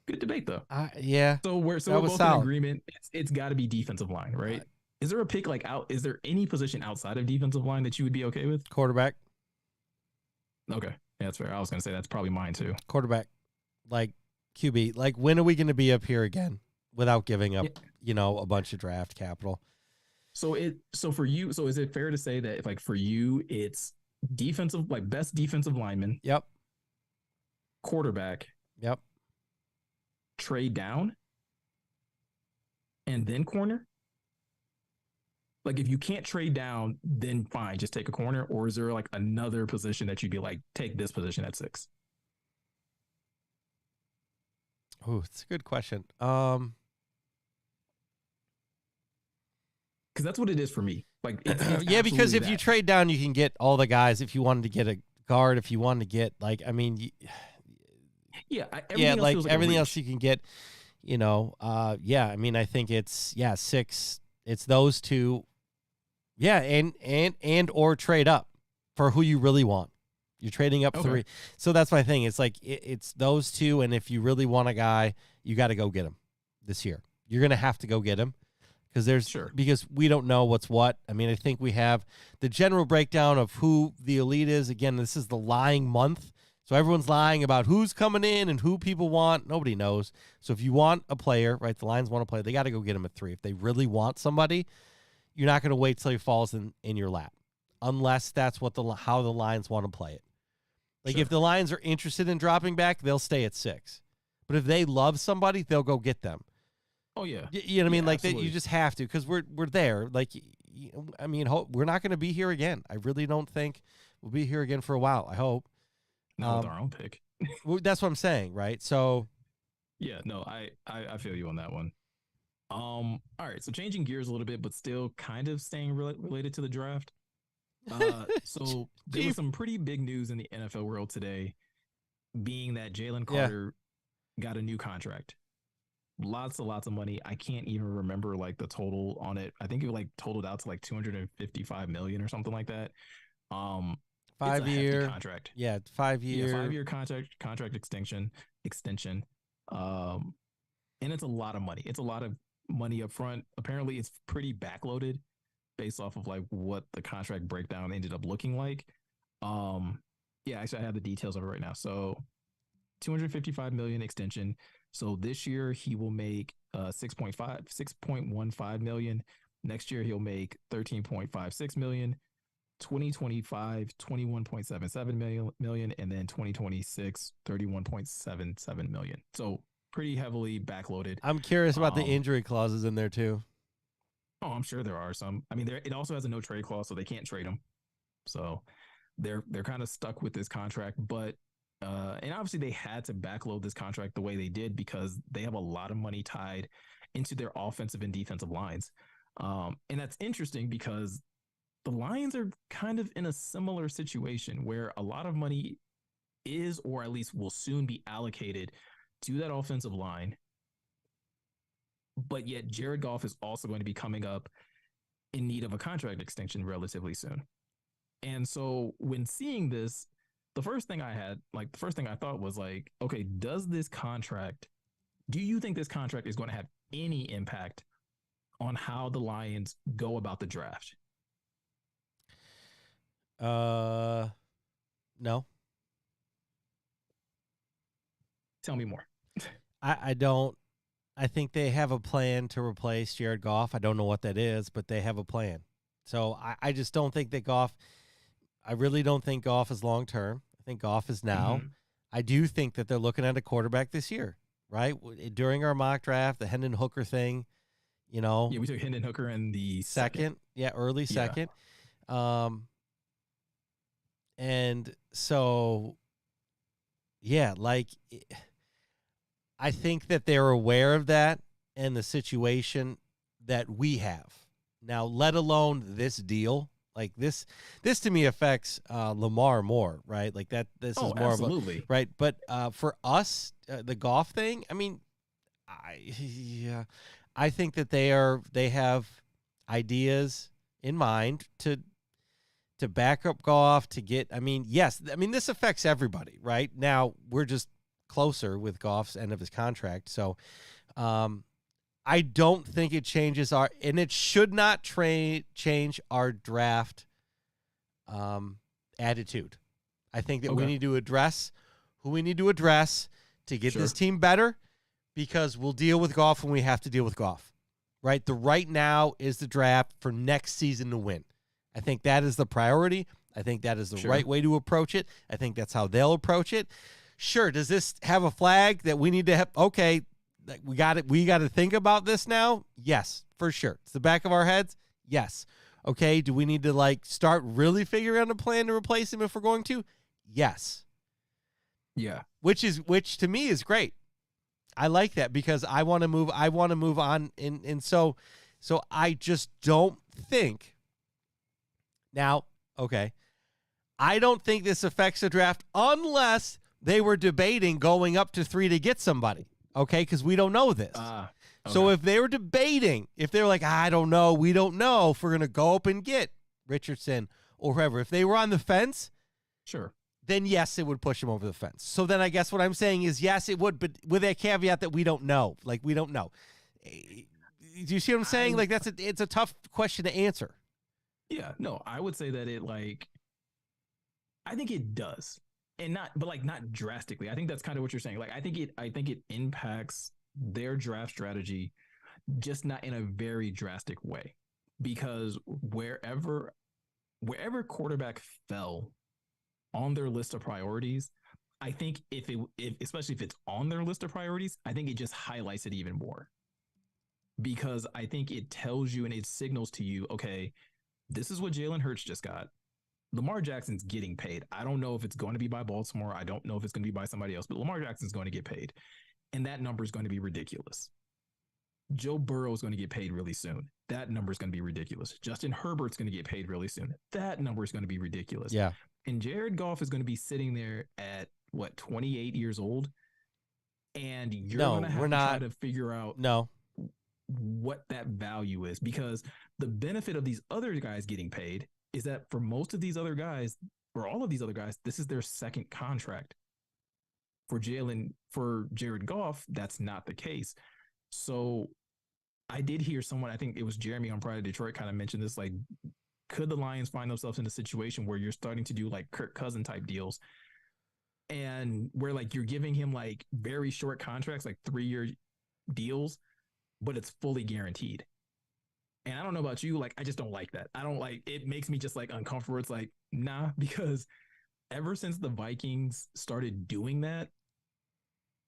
Good debate though. Yeah. So we're both in agreement. It's got to be defensive line, right? Is there a pick is there any position outside of defensive line that you would be okay with? Quarterback. Okay. Yeah, that's fair. I was going to say that's probably mine too. Quarterback. Like QB. Like when are we going to be up here again without giving up, a bunch of draft capital? So for you, so is it fair to say that if like for you it's defensive, like best defensive lineman? Yep. Quarterback. Yep. Trade down and then corner? Like if you can't trade down, then fine, just take a corner. Or is there like another position that you'd be like, take this position at 6? Oh, it's a good question. Because that's what it is for me. Like, it's yeah, because if you trade down, you can get all the guys. If you wanted to get a guard, if you wanted to get everything else you can get. I mean, I think it's 6. It's those two. Yeah, and or trade up for who you really want. You're trading up 3. So that's my thing. It's like it's those two, and if you really want a guy, you got to go get him this year. You're going to have to go get him because we don't know what's what. I mean, I think we have the general breakdown of who the elite is. Again, this is the lying month. So everyone's lying about who's coming in and who people want. Nobody knows. So if you want a player, right, the Lions want a player, they got to go get him at 3. If they really want somebody, you're not going to wait till he falls in your lap, unless that's how the Lions want to play it. Like if the Lions are interested in dropping back, they'll stay at 6. But if they love somebody, they'll go get them. Oh yeah, you know what I mean? Like that, you just have to because we're there. Like, I mean, we're not going to be here again. I really don't think we'll be here again for a while. I hope. Not with our own pick. That's what I'm saying, right? So, yeah, no, I feel you on that one. All right, so changing gears a little bit, but still kind of staying related to the draft. So there was some pretty big news in the NFL world today, being that Jalen Carter got a new contract. Lots of money. I can't even remember like the total on it. I think it like totaled out to like 255 million or something like that. 5-year contract. Yeah, 5-year. 5-year contract extension. And it's a lot of money. It's a lot of money up front. Apparently it's pretty backloaded based off of like what the contract breakdown ended up looking like. Actually I have the details of it right now. So 255 million extension. So this year he will make 6.15 million. Next year he'll make 13.56 million. 2025, 21.77 million, and then 2026, 31.77 million. So pretty heavily backloaded. I'm curious about the injury clauses in there too. Oh, I'm sure there are some. I mean, it also has a no trade clause, so they can't trade him. So they're kind of stuck with this contract. But and obviously they had to backload this contract the way they did because they have a lot of money tied into their offensive and defensive lines. And that's interesting because the Lions are kind of in a similar situation where a lot of money is, or at least will soon be allocated to that offensive line. But yet Jared Goff is also going to be coming up in need of a contract extension relatively soon. And so when seeing this, the first thing I thought was like, okay, do you think this contract is going to have any impact on how the Lions go about the draft? No. Tell me more. I don't. I think they have a plan to replace Jared Goff. I don't know what that is, but they have a plan. So I just don't think that Goff. I really don't think Goff is long term. I think Goff is now. Mm-hmm. I do think that they're looking at a quarterback this year, right? During our mock draft, the Hendon Hooker thing, you know. Yeah, we took Hendon Hooker in the second. Yeah, early second. Yeah. And so, yeah, like, I think that they're aware of that and the situation that we have now, let alone this deal. Like this to me affects Lamar more, right? Like that. This is more absolutely. of a, right. But for us, the Goff thing, I mean, I think that they have ideas in mind to back up Goff, to get, I mean, yes, I mean, this affects everybody, right? Now, we're just closer with Goff's end of his contract. So I don't think it changes and it should not change our draft attitude. I think that we need to address who we need to address to get this team better, because we'll deal with Goff when we have to deal with Goff, right? The right now is the draft for next season to win. I think that is the priority. I think that is the right way to approach it. I think that's how they'll approach it. Sure. Does this have a flag that we need to have? Okay, we got it. We got to think about this now. Yes, for sure. It's the back of our heads. Yes. Okay. Do we need to start really figuring out a plan to replace him if we're going to? Yes. Yeah. Which to me is great. I like that because I want to move on. And so I just don't think. Now, okay, I don't think this affects the draft unless they were debating going up to 3 to get somebody, okay, because we don't know this. Okay. So if they were debating, if they were like, I don't know, we don't know if we're going to go up and get Richardson or whoever, if they were on the fence, then yes, it would push them over the fence. So then I guess what I'm saying is yes, it would, but with that caveat that we don't know. Like, we don't know. Do you see what I'm saying? It's a tough question to answer. Yeah, no, I would say that I think it does, and not drastically. I think that's kind of what you're saying. Like, I think it impacts their draft strategy, just not in a very drastic way, because wherever quarterback fell on their list of priorities, I think especially if it's on their list of priorities, I think it just highlights it even more, because I think it tells you and it signals to you, okay, this is what Jalen Hurts just got. Lamar Jackson's getting paid. I don't know if it's going to be by Baltimore. I don't know if it's going to be by somebody else, but Lamar Jackson's going to get paid. And that number is going to be ridiculous. Joe Burrow is going to get paid really soon. That number is going to be ridiculous. Justin Herbert's going to get paid really soon. That number is going to be ridiculous. Yeah. And Jared Goff is going to be sitting there at 28 years old. And you're going to have to try to figure out what that value is, because the benefit of these other guys getting paid is that for most of these other guys, or all of these other guys, this is their second contract. For Jared Goff, that's not the case. So I did hear someone, I think it was Jeremy on Pride of Detroit, kind of mentioned this, like, could the Lions find themselves in a situation where you're starting to do like Kirk Cousin type deals, and where like you're giving him like very short contracts, like 3-year deals, but it's fully guaranteed. And I don't know about you, like, I just don't like that. I don't like it. Makes me just like uncomfortable. It's like, nah, because ever since the Vikings started doing that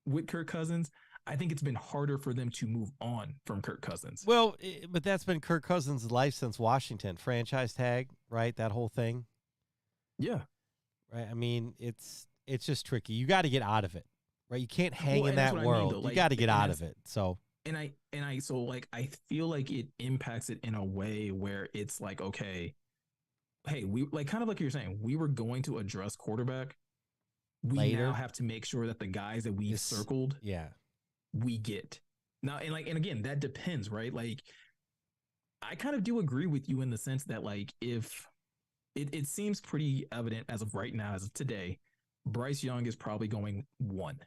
with Kirk Cousins, I think it's been harder for them to move on from Kirk Cousins. Well, but that's been Kirk Cousins' life since Washington. Franchise tag, right? That whole thing. Yeah. Right. I mean, it's just tricky. You got to get out of it, right? You can't hang in that world. I mean, though. You Like, got to get out of it. So. So like, I feel like it impacts it in a way where it's like, okay, hey, we like kind of like you're saying, we were going to address quarterback. We now have to make sure that the guys that we've circled, we get now. And again, that depends, right? Like, I kind of do agree with you in the sense that, like, if it seems pretty evident as of right now, as of today, Bryce Young is probably going 1,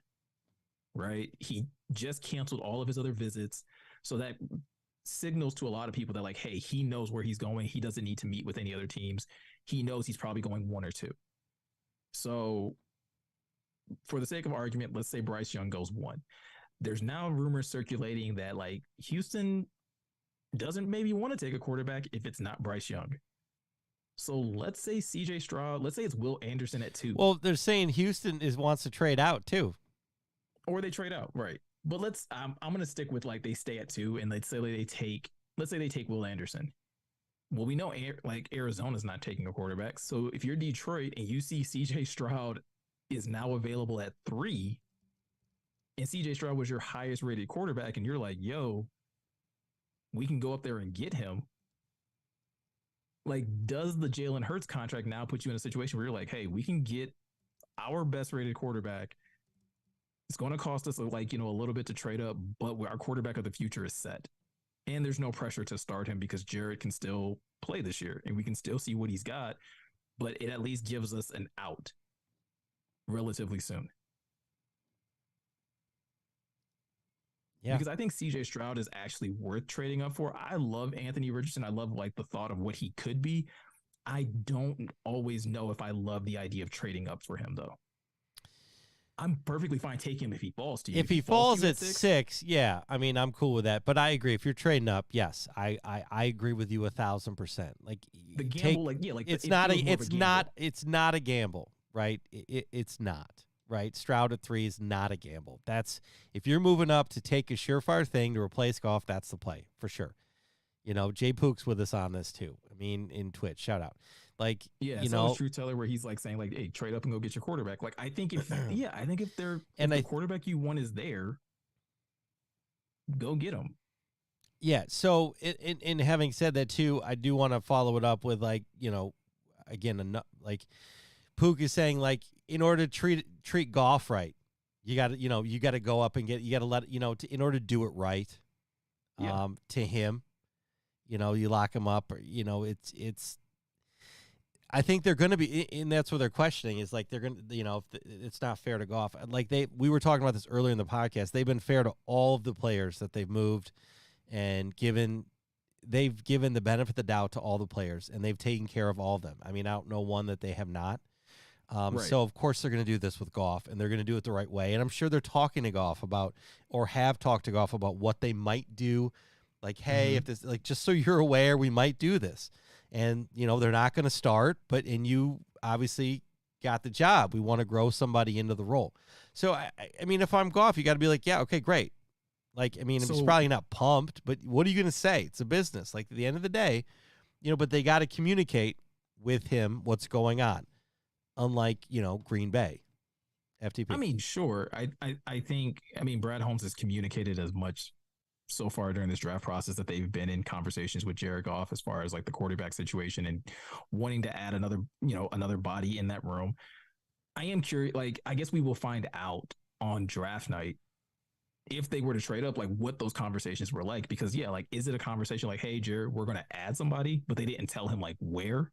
right? He just canceled all of his other visits. So that signals to a lot of people that, like, hey, he knows where he's going. He doesn't need to meet with any other teams. He knows he's probably going 1 or 2. So for the sake of argument, let's say Bryce Young goes 1. There's now rumors circulating that, like, Houston doesn't maybe want to take a quarterback if it's not Bryce Young. So let's say CJ Stroud, let's say it's Will Anderson at 2. Well, they're saying Houston wants to trade out too. Or they trade out, right? But I'm going to stick with, like, they stay at 2 and let's say they take Will Anderson. Well, we know like Arizona's not taking a quarterback. So if you're Detroit and you see CJ Stroud is now available at 3 and CJ Stroud was your highest rated quarterback and you're like, yo, we can go up there and get him. Like, does the Jalen Hurts contract now put you in a situation where you're like, hey, we can get our best rated quarterback. It's going to cost us, like, a little bit to trade up, but our quarterback of the future is set. And there's no pressure to start him because Jared can still play this year and we can still see what he's got, but it at least gives us an out relatively soon. Yeah. Because I think CJ Stroud is actually worth trading up for. I love Anthony Richardson. I love, like, the thought of what he could be. I don't always know if I love the idea of trading up for him, though. I'm perfectly fine taking him if he falls to you. If he falls at 6, yeah, I mean, I'm cool with that. But I agree. If you're trading up, yes, I agree with you 1,000%. Like, the gamble, it's not a gamble, right? It's not, right? Stroud at 3 is not a gamble. That's, if you're moving up to take a surefire thing to replace Goff, that's the play for sure. Jay Pook's with us on this too. I mean, in Twitch, shout out. Like, True Teller, where he's like saying, like, hey, trade up and go get your quarterback. Like, I think if the quarterback you want is there, go get him. Yeah. So in having said that too, I do want to follow it up with, like, again, like Pook is saying, like, in order to treat Goff right, you got to go up and you got to let, in order to do it right, to him, you lock him up, or, it's, I think they're going to be, and that's what they're questioning is, like, they're going to, if it's not fair to Goff. Like, we were talking about this earlier in the podcast. They've been fair to all of the players that they've moved and they've given the benefit of the doubt to all the players, and they've taken care of all of them. I mean, I don't know one that they have not. Right. So, of course, they're going to do this with Goff, and they're going to do it the right way. And I'm sure they're talking to Goff about, or have talked to Goff about, what they might do. Like, hey, if this, like, just so you're aware, we might do this. And, they're not going to start, and you obviously got the job. We want to grow somebody into the role. So, I mean, if I'm Goff, you got to be like, yeah, okay, great. Like, I mean, it's probably not pumped, but what are you going to say? It's a business. Like, at the end of the day, but they got to communicate with him what's going on. Unlike, Green Bay, FTP. I mean, sure. I think Brad Holmes has communicated as much so far during this draft process that they've been in conversations with Jared Goff as far as, like, the quarterback situation and wanting to add another body in that room. I am curious. Like, I guess we will find out on draft night if they were to trade up, like, what those conversations were like, because like, is it a conversation like, hey, Jared, we're going to add somebody, but they didn't tell him, like, where?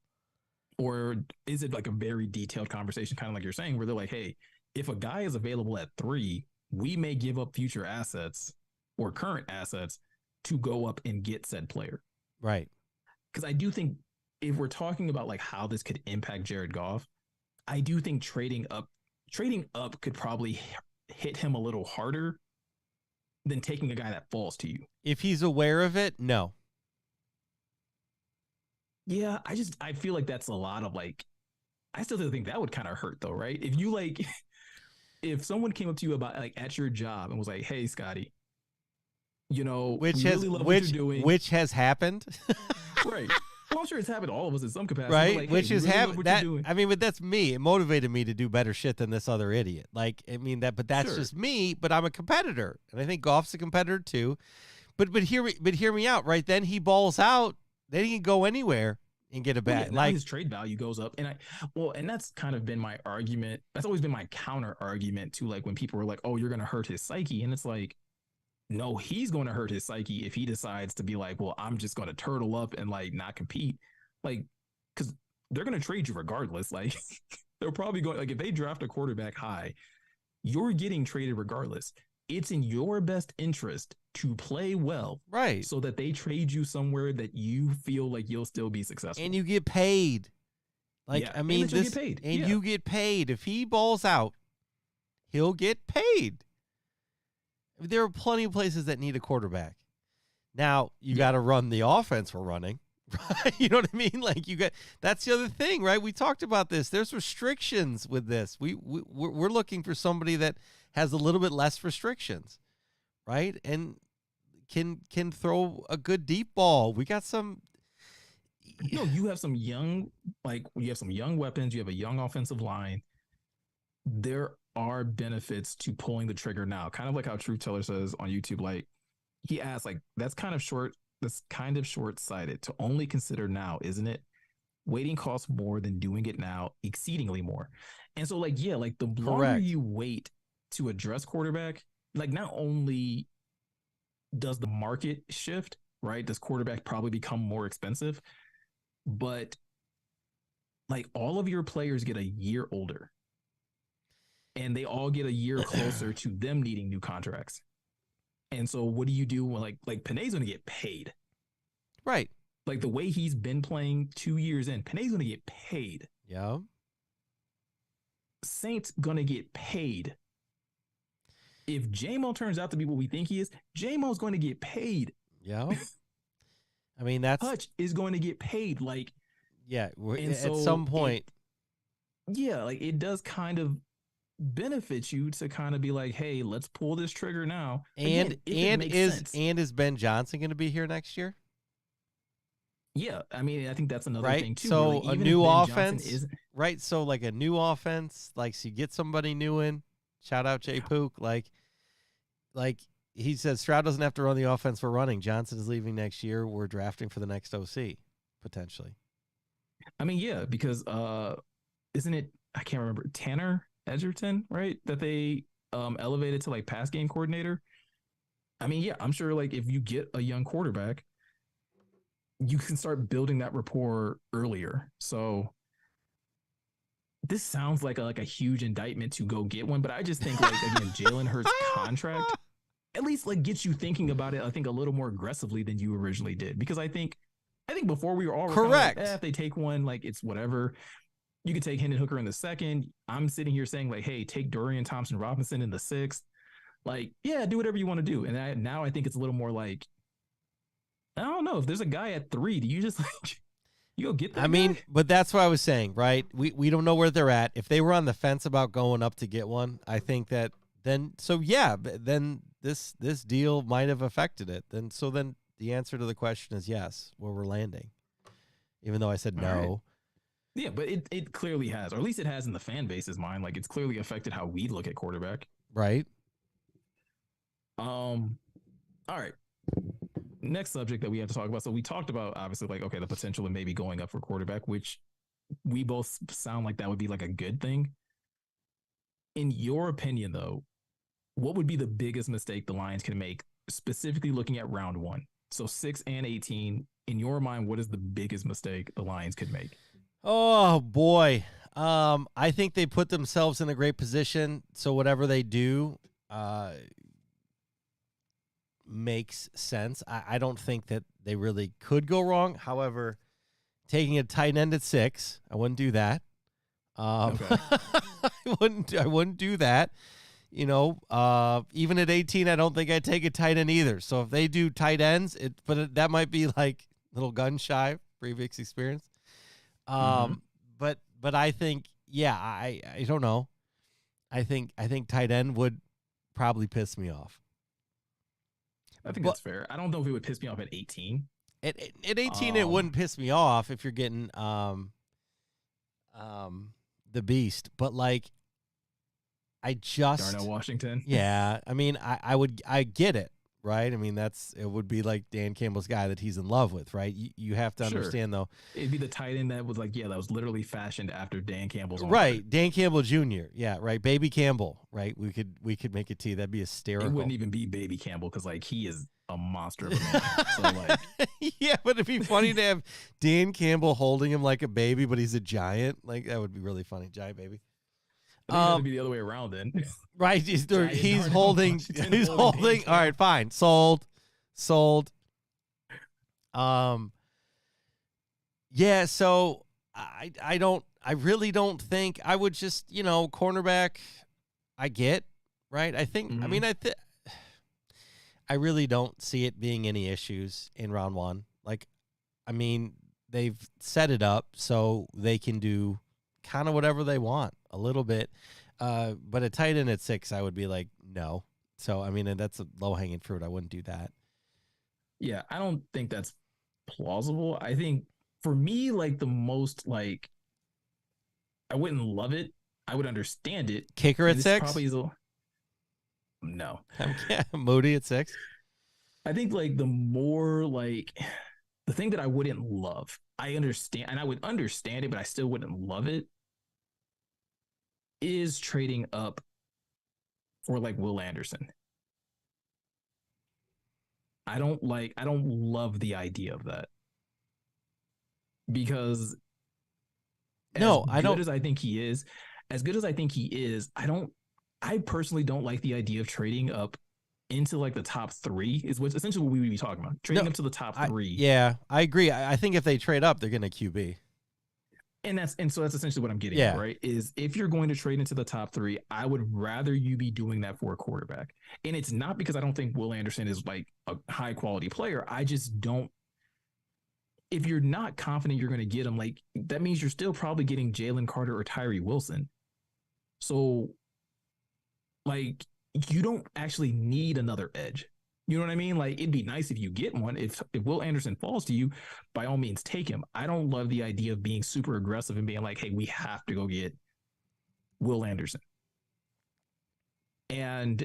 Or is it like a very detailed conversation, kind of like you're saying, where they're like, hey, if a guy is available at 3, we may give up future assets or current assets to go up and get said player. Right. Because I do think if we're talking about, like, how this could impact Jared Goff, I do think trading up could probably hit him a little harder than taking a guy that falls to you. If he's aware of it, no. Yeah, I feel like that's a lot of like, I still think that would kind of hurt though, right? If you like, if someone came up to you about like at your job and was like, "Hey, Scotty, we really love what you're doing," which has happened, right? Well, I'm sure it's happened to all of us in some capacity, right? Like, which hey, is really happened. That I mean, but that's me. It motivated me to do better shit than this other idiot. Like, I mean that, but that's just me. But I'm a competitor, and I think Goff's a competitor too. But hear me out. Right then, he balls out. Then he can go anywhere and get a bat. Like his trade value goes up. And and that's kind of been my argument. That's always been my counter argument to like when people were like, "Oh, you're going to hurt his psyche." And it's like, no, he's going to hurt his psyche if he decides to be like, "Well, I'm just going to turtle up and like not compete." Like, because they're going to trade you regardless. Like, they're probably going, like, if they draft a quarterback high, you're getting traded regardless. It's in your best interest to play well, right? So that they trade you somewhere that you feel like you'll still be successful, and you get paid. Like, yeah, I mean, you get paid. You get paid. If he balls out, he'll get paid. There are plenty of places that need a quarterback. Now you got to run the offense we're running, right? You know what I mean? Like that's the other thing, right? We talked about this. There's restrictions with this. We're looking for somebody that has a little bit less restrictions, right? And can throw a good deep ball. We got some. You have some young, weapons. You have a young offensive line. There are benefits to pulling the trigger now. Kind of like how Truth Teller says on YouTube. Like he asks, like that's kind of short-sighted to only consider now, isn't it? Waiting costs more than doing it now, exceedingly more. And so, like, yeah, like the longer you wait to address quarterback, like not only does the market shift, right? Does quarterback probably become more expensive? But like all of your players get a year older and they all get a year closer to them needing new contracts. And so what do you do when like Panay's going to get paid? Right. Like the way he's been playing 2 years in, Panay's going to get paid. Yeah. Saint's going to get paid. If J-Mo turns out to be what we think he is, J-Mo's going to get paid. Yeah. I mean, Hutch is going to get paid. Like, yeah, at some point. Like it does kind of benefit you to kind of be like, hey, let's pull this trigger now. And is Ben Johnson going to be here next year? Yeah, I mean, I think that's another thing too. So a new offense, right? So like a new offense, like so you get somebody new in. Shout out Jay Pook, like he says, Stroud doesn't have to run the offense we're running. Johnson is leaving next year. We're drafting for the next OC potentially. I mean, yeah, because isn't it? I can't remember Tanner Edgerton, right? That they elevated to like pass game coordinator. I mean, yeah, I'm sure like if you get a young quarterback, you can start building that rapport earlier. So this sounds like a huge indictment to go get one, but I just think like again, Jalen Hurts' contract at least like gets you thinking about it. I think a little more aggressively than you originally did, because I think before we were all correct. Like, if they take one, like it's whatever. You could take Hendon Hooker in the second. I'm sitting here saying like, hey, take Dorian Thompson-Robinson in the sixth. Like, yeah, do whatever you want to do. And now I think it's a little more like, I don't know, if there's a guy at 3, do you just like you go get that? I mean, but that's what I was saying, right? We don't know where they're at. If they were on the fence about going up to get one, I think that then this deal might have affected it. Then the answer to the question is yes, where we're landing. Even though I said no. Right. Yeah, but it clearly has, or at least it has in the fan base's mind. Like it's clearly affected how we look at quarterback. Right. All right. Next subject that we have to talk about. So we talked about obviously like, okay, the potential of maybe going up for quarterback, which we both sound like that would be like a good thing. In your opinion, though, what would be the biggest mistake the Lions can make, specifically looking at round 1? So 6 and 18, in your mind, what is the biggest mistake the Lions could make? Oh, boy. I think they put themselves in a great position. So whatever they do makes sense. I don't think that they really could go wrong. However, taking a tight end at 6, I wouldn't do that. Okay. I wouldn't do that. even at 18, I don't think I'd take a tight end either. So if they do tight ends, that might be like a little gun shy previous experience. But I think, I don't know. I think tight end would probably piss me off. I think that's fair. I don't know if it would piss me off at 18. At 18, it wouldn't piss me off if you're getting the beast. But like, I just Darnell Washington. Yeah, I mean, I get it, right? I mean, it would be like Dan Campbell's guy that he's in love with, right? You have to understand though. It'd be the tight end that was like, that was literally fashioned after Dan Campbell's right. Dan Campbell Jr. Yeah, right. Baby Campbell, right? We could make it to you. That'd be hysterical. It wouldn't even be Baby Campbell because like he is a monster of a man. So like, yeah, but it'd be funny to have Dan Campbell holding him like a baby, but he's a giant. Like that would be really funny, giant baby. I think it'd be the other way around then. Right, he's holding. All right, fine, sold. Yeah. So I really don't think I would just cornerback. I get right. I think. I mean, I really don't see it being any issues in round one. Like, I mean, they've set it up so they can do kind of whatever they want a little bit. But a tight end at 6, I would be like, no. So, I mean, that's a low-hanging fruit. I wouldn't do that. Yeah, I don't think that's plausible. I think for me, like the most, like, I wouldn't love it. I would understand it. Kicker at 6? Probably no. Moody at 6? I think like the more like the thing that I wouldn't love, I understand, and I would understand it, but I still wouldn't love it, is trading up for like Will Anderson. I don't love the idea of that because as good as I think he is, I personally don't like the idea of trading up into like the top 3 is what's essentially what we would be talking about. Trading up to the top 3. Yeah, I agree. I think if they trade up, they're going to QB. And so that's essentially what I'm getting at, right? Is if you're going to trade into the top 3, I would rather you be doing that for a quarterback. And it's not because I don't think Will Anderson is like a high quality player. I just don't. If you're not confident you're going to get him, like that means you're still probably getting Jalen Carter or Tyree Wilson. So, like, you don't actually need another edge. You know what I mean? Like, it'd be nice if you get one. If Will Anderson falls to you, by all means, take him. I don't love the idea of being super aggressive and being like, hey, we have to go get Will Anderson. And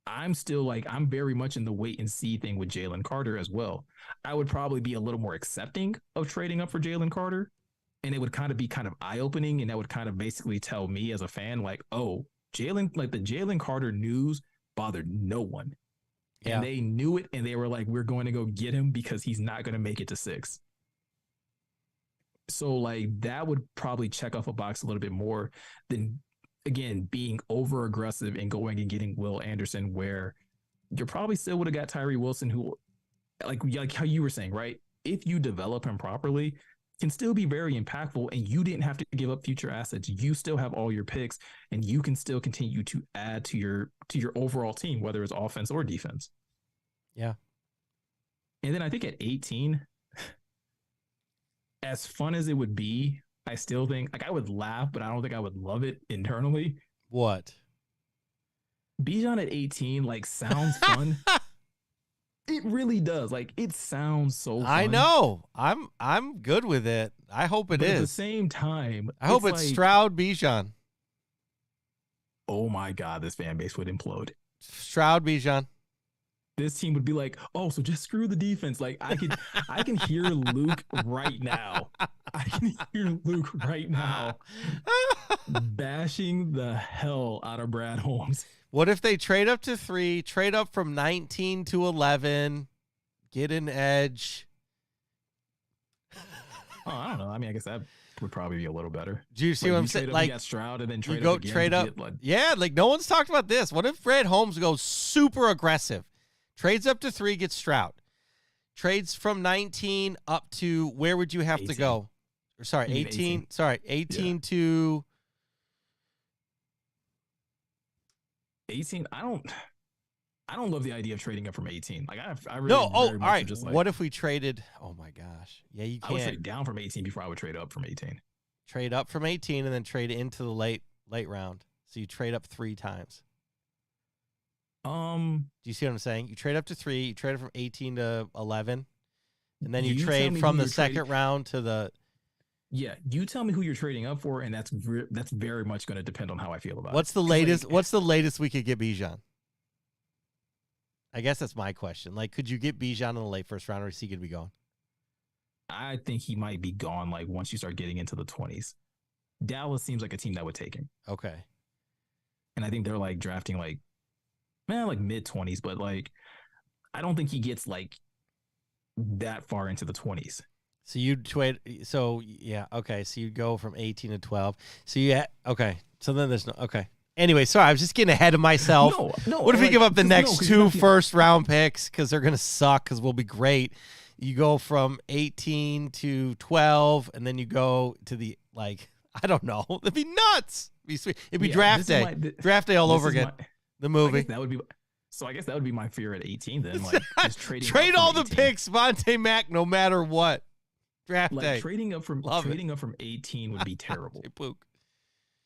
I'm still like, I'm very much in the wait and see thing with Jalen Carter as well. I would probably be a little more accepting of trading up for Jalen Carter. And it would kind of be kind of eye-opening. And that would kind of basically tell me as a fan, like, oh, the Jalen Carter news bothered no one. Yeah. And they knew it, and they were like, we're going to go get him because he's not going to make it to 6. So, like, that would probably check off a box a little bit more than, again, being over-aggressive and going and getting Will Anderson, where you probably still would have got Tyree Wilson, who, like how you were saying, right? If you develop him properly, can still be very impactful, and you didn't have to give up future assets. You still have all your picks, and you can still continue to add to your overall team, whether it's offense or defense. Yeah. And then I think at 18, as fun as it would be, I still think like I would laugh, but I don't think I would love it internally. What? Bijan at 18 like sounds fun. It really does. Like it sounds so fun. I know. I'm good with it. I hope it is. At the same time, I hope it's like, Stroud Bijan. Oh my God, this fan base would implode. Stroud Bijan. This team would be like, oh, so just screw the defense. Like I can hear Luke right now. I can hear Luke right now bashing the hell out of Brad Holmes. What if they trade up to 3, trade up from 19 to 11, get an edge? Oh, I don't know. I mean, I guess that would probably be a little better. Do you see what I'm saying? Like, you got Stroud and then trade up again. Trade up. Yeah, like no one's talked about this. What if Brad Holmes goes super aggressive? Trades up to 3, gets Stroud. Trades from 19 up to where would you have 18. to go? Or sorry, 18. Sorry, 18 to 18. I don't love the idea of trading up from 18. Like I really No. Oh, very all much right. just like, What if we traded? Oh my gosh. Yeah, you I would can't trade down from 18 before I would trade up from 18. trade up from 18 and then trade into the late round. So you trade up 3 times. Do you see what I'm saying? You trade up to 3. You trade it from 18 to 11, and then you trade from the second round to the. Yeah, you tell me who you're trading up for, and that's very much going to depend on how I feel about What's it. the latest? Like, what's the latest we could get Bijan? I guess that's my question. Like, could you get Bijan in the late first round, or is he going to be gone? I think he might be gone. Like once you start getting into the 20s, Dallas seems like a team that would take him. Okay, and I think they're like drafting like mid 20s, but like I don't think he gets like that far into the 20s. So you trade. So yeah, okay. So you go from 18 to 12. So okay. So then there's no okay. Anyway, sorry, I was just getting ahead of myself. No. What if we give up the next 2 first round picks because they're gonna suck because we'll be great? You go from 18 to 12, and then you go to the like I don't know. It'd be nuts. It'd be sweet. It'd be draft day. Draft day all over again. The movie. I guess that would be my fear at 18 then. Like just trade all the picks, Vontae Mack, no matter what. Draft day. Trading up from 18 would be terrible.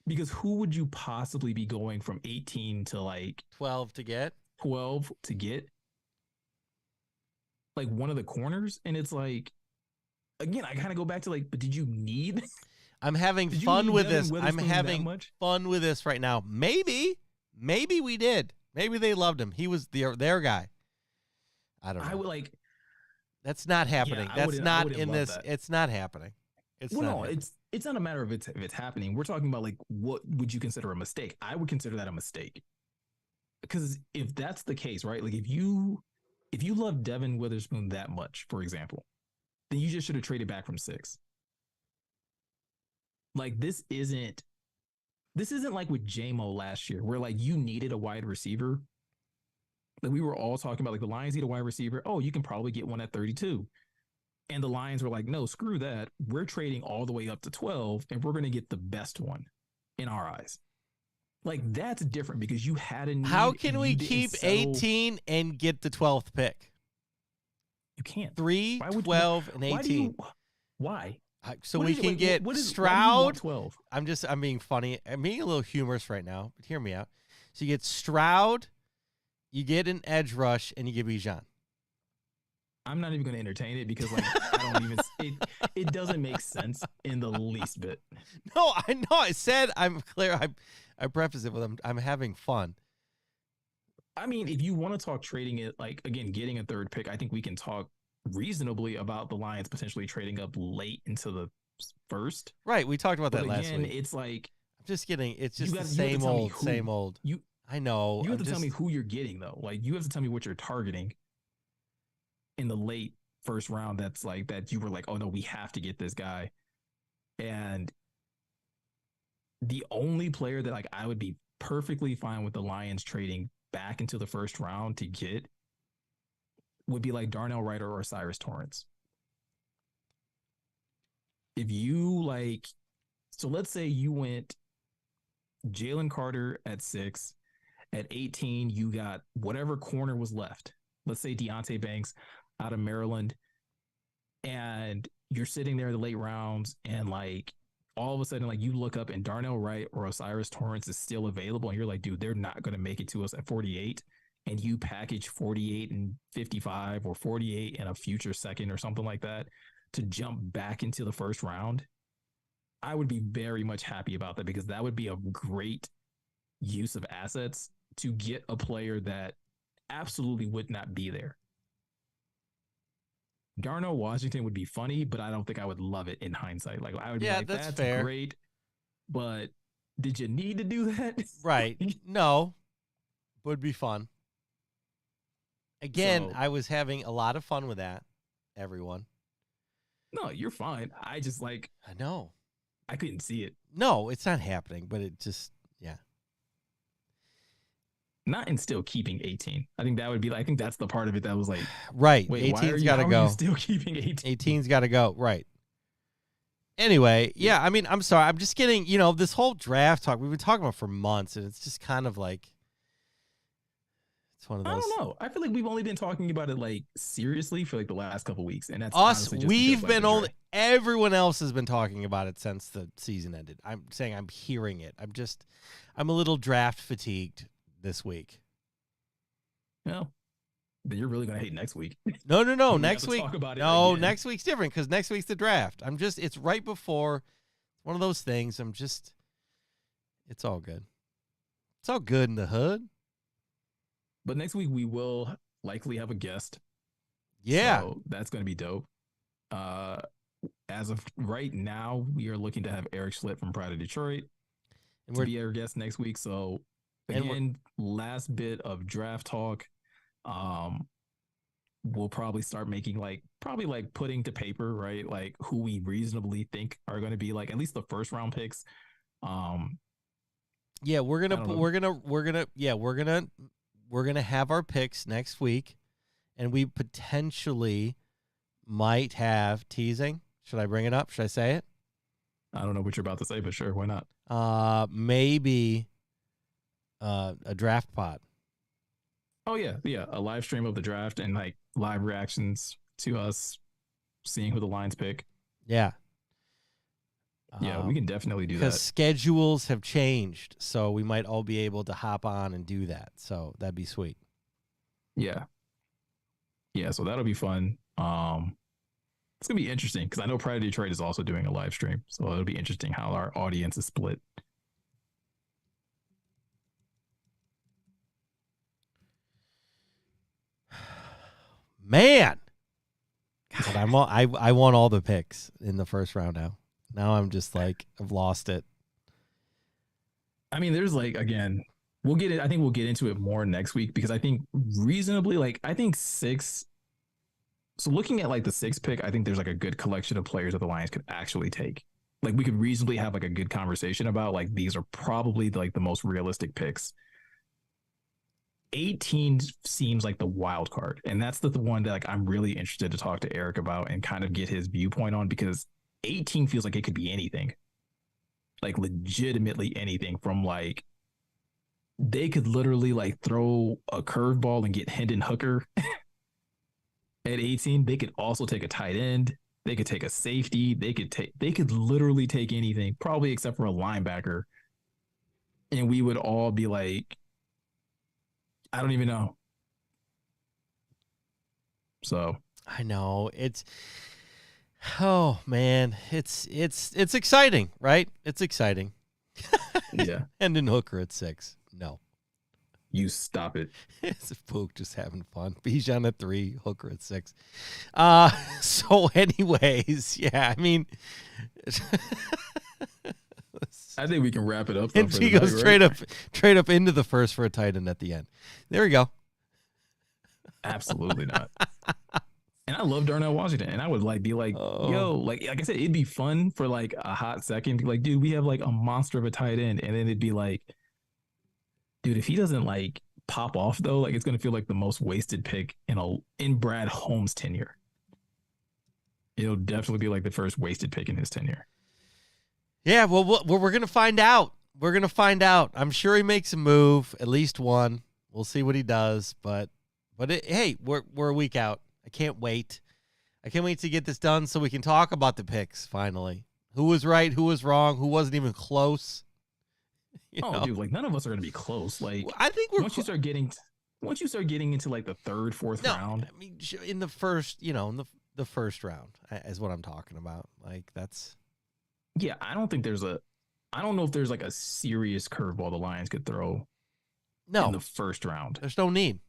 Because who would you possibly be going from 18 to like 12 to get? 12 to get? Like one of the corners, and it's like again, I kind of go back to like, but did you need? I'm having fun with this. I'm having fun with this right now. Maybe we did. Maybe they loved him. He was their guy. I don't know. I would like. That's not happening. Yeah, that's not in this. That. It's not happening. It's not a matter of if it's happening. We're talking about like what would you consider a mistake? I would consider that a mistake. Because if that's the case, right? Like if you love Devin Witherspoon that much, for example, then you just should have traded back from 6. Like this isn't like with J-Mo last year, where like you needed a wide receiver. Like we were all talking about like the Lions need a wide receiver. Oh, you can probably get one at 32. And the Lions were like, no, screw that. We're trading all the way up to 12, and we're going to get the best one in our eyes. Like that's different because you had a need. How can we keep 18 and get the 12th pick? You can't. 3, 12, and 18. Why? So we can get Stroud. 12? I'm being funny. I'm being a little humorous right now, but hear me out. So you get Stroud, you get an edge rush, and you get Bijan. I'm not even going to entertain it because like I don't even. It doesn't make sense in the least bit. No, I know. I said I'm clear. I preface it with I'm having fun. I mean, if you want to talk trading it, like again, getting a 3rd pick, I think we can talk reasonably about the Lions potentially trading up late into the 1st. Right. We talked about that last week. It's like I'm just kidding. It's just the same old. I know. You have to tell me who you're getting though. Like you have to tell me what you're targeting in the late 1st round. That's like that you were like, oh no, we have to get this guy. And the only player that like I would be perfectly fine with the Lions trading back into the 1st round to get would be like Darnell Wright or Cyrus Torrance. If you like, so let's say you went Jalen Carter at 6, at 18, you got whatever corner was left. Let's say Deonte Banks out of Maryland, and you're sitting there in the late rounds, and like all of a sudden, like you look up and Darnell Wright or Osiris Torrance is still available, and you're like, dude, they're not going to make it to us at 48. And you package 48 and 55 or 48 and a future 2nd or something like that to jump back into the 1st round, I would be very much happy about that because that would be a great use of assets to get a player that absolutely would not be there. Darnell Washington would be funny, but I don't think I would love it in hindsight. Like I would be like, that's fair. Great, but did you need to do that? Right. No, would be fun. Again, I was having a lot of fun with that, everyone. No, you're fine. I just like... I know. I couldn't see it. No, it's not happening, but it just, yeah. Not in still keeping 18. I think that would be like, I think that's the part of it that was like... Right. Wait, 18's got to go. Still keeping 18? 18's got to go. Right. Anyway, yeah, I mean, I'm sorry. I'm just getting, this whole draft talk we've been talking about for months, and it's just kind of like... It's one of I those. don't know. I feel like we've only been talking about it like seriously for like the last couple of weeks, and that's Us. honestly just We've because, like, been only. Everyone else has been talking about it since the season ended. I'm saying I'm hearing it. I'm a little draft fatigued this week. No, then you're really gonna hate next week. No. We Next have to week. talk about it No, again. next week's different because next week's the draft. It's right before. One of those things. It's all good. It's all good in the hood. But next week we will likely have a guest. Yeah. So that's going to be dope. As of right now, we are looking to have Eric Schlitt from Pride of Detroit to be our guest next week. So again, last bit of draft talk. We'll probably start making probably putting to paper, right? Like who we reasonably think are going to be like at least the first round picks. Yeah, we're gonna have our picks next week, and we potentially might have teasing. Should I bring it up? Should I say it? I don't know what you're about to say, but sure, why not? Maybe a draft pod. Oh yeah, a live stream of the draft and like live reactions to us seeing who the Lions pick. Yeah. Yeah, we can definitely do that. Because schedules have changed, so we might all be able to hop on and do that. So that'd be sweet. Yeah. Yeah, so that'll be fun. It's gonna be interesting because I know Pride of Detroit is also doing a live stream, so it'll be interesting how our audience is split. Man, God, I want all the picks in the first round now. Now I'm just like I've lost it. I mean, there's again, we'll get it. I think we'll get into it more next week because I think reasonably, I think 6. So looking at the 6th pick, I think there's a good collection of players that the Lions could actually take. We could reasonably have a good conversation about these are probably the most realistic picks. 18 seems like the wild card, and that's the one that I'm really interested to talk to Eric about and kind of get his viewpoint on, because 18 feels like it could be anything, legitimately anything, from they could literally throw a curveball and get Hendon Hooker at 18. They could also take a tight end. They could take a safety. They could literally take anything, probably except for a linebacker, and we would all be like, I don't even know. So I know oh man, it's exciting, right? It's exciting. Yeah. And then Hooker at 6. No. You stop it. It's a Pook just having fun. Bijan at 3, Hooker at 6. So anyways, yeah, I mean I think we can wrap it up. And he goes trade up into the first for a tight end at the end. There we go. Absolutely not. And I love Darnell Washington, and I would be yo, like I said, it'd be fun for a hot second. Dude, we have a monster of a tight end, and then it'd be dude, if he doesn't pop off though, it's gonna feel like the most wasted pick in Brad Holmes' tenure. It'll definitely be the first wasted pick in his tenure. Yeah, well, we're going to find out. We're going to find out. I'm sure he makes a move, at least one. We'll see what he does. But hey, we're a week out. I can't wait. I can't wait to get this done so we can talk about the picks finally. Who was right? Who was wrong? Who wasn't even close? Dude, none of us are going to be close. I think we're once you start getting into the 3rd, 4th round. I mean, in the first, in the first round is what I'm talking about. That's. Yeah, I don't know if there's a serious curveball the Lions could throw in the first round. There's no need.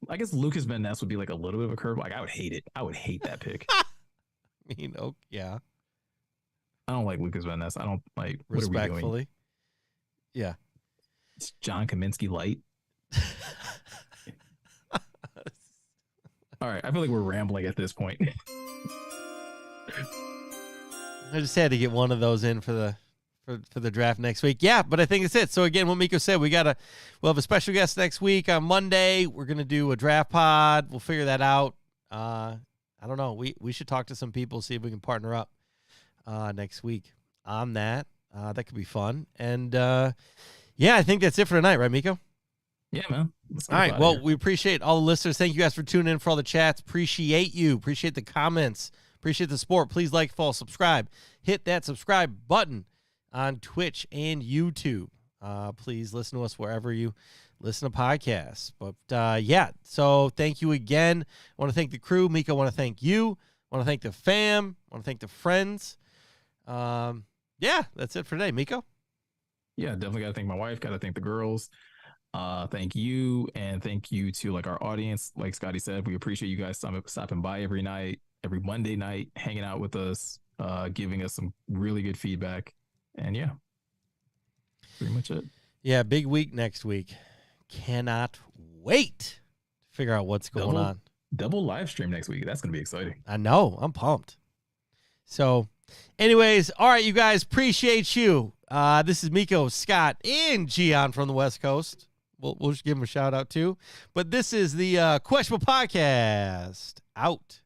I guess Lucas Van Ness would be a little bit of a curveball. I would hate it. I would hate that pick. I mean, yeah. I don't like Lucas Van Ness. I don't like. What are we doing? Respectfully. Yeah. It's John Kaminsky light. All right, I feel like we're rambling at this point. I just had to get one of those in for the draft next week. Yeah, but I think it's it. So again, what Meko said, we'll have a special guest next week on Monday. We're gonna do a draft pod. We'll figure that out. I don't know. We should talk to some people, see if we can partner up next week on that. That could be fun. And yeah, I think that's it for tonight, right, Meko? Yeah, man. All right. Well, we appreciate all the listeners. Thank you guys for tuning in for all the chats. Appreciate you. Appreciate the comments. Appreciate the support. Please like, follow, subscribe. Hit that subscribe button on Twitch and YouTube. Please listen to us wherever you listen to podcasts. But, yeah, so thank you again. I want to thank the crew. Meko, I want to thank you. I want to thank the fam. I want to thank the friends. Yeah, that's it for today. Meko? Yeah, definitely got to thank my wife. Got to thank the girls. Thank you, and thank you to like our audience. Like Scotty said, we appreciate you guys stopping by every night, every Monday night, hanging out with us, giving us some really good feedback. And yeah, pretty much it. Yeah, big week next week. Cannot wait to figure out what's going on. Double live stream next week. That's going to be exciting. I know. I'm pumped. So, anyways, all right, you guys, appreciate you. This is Meko, Scott, and Gian from the West Coast. We'll just give him a shout out too. But this is the Questionable Podcast. Out.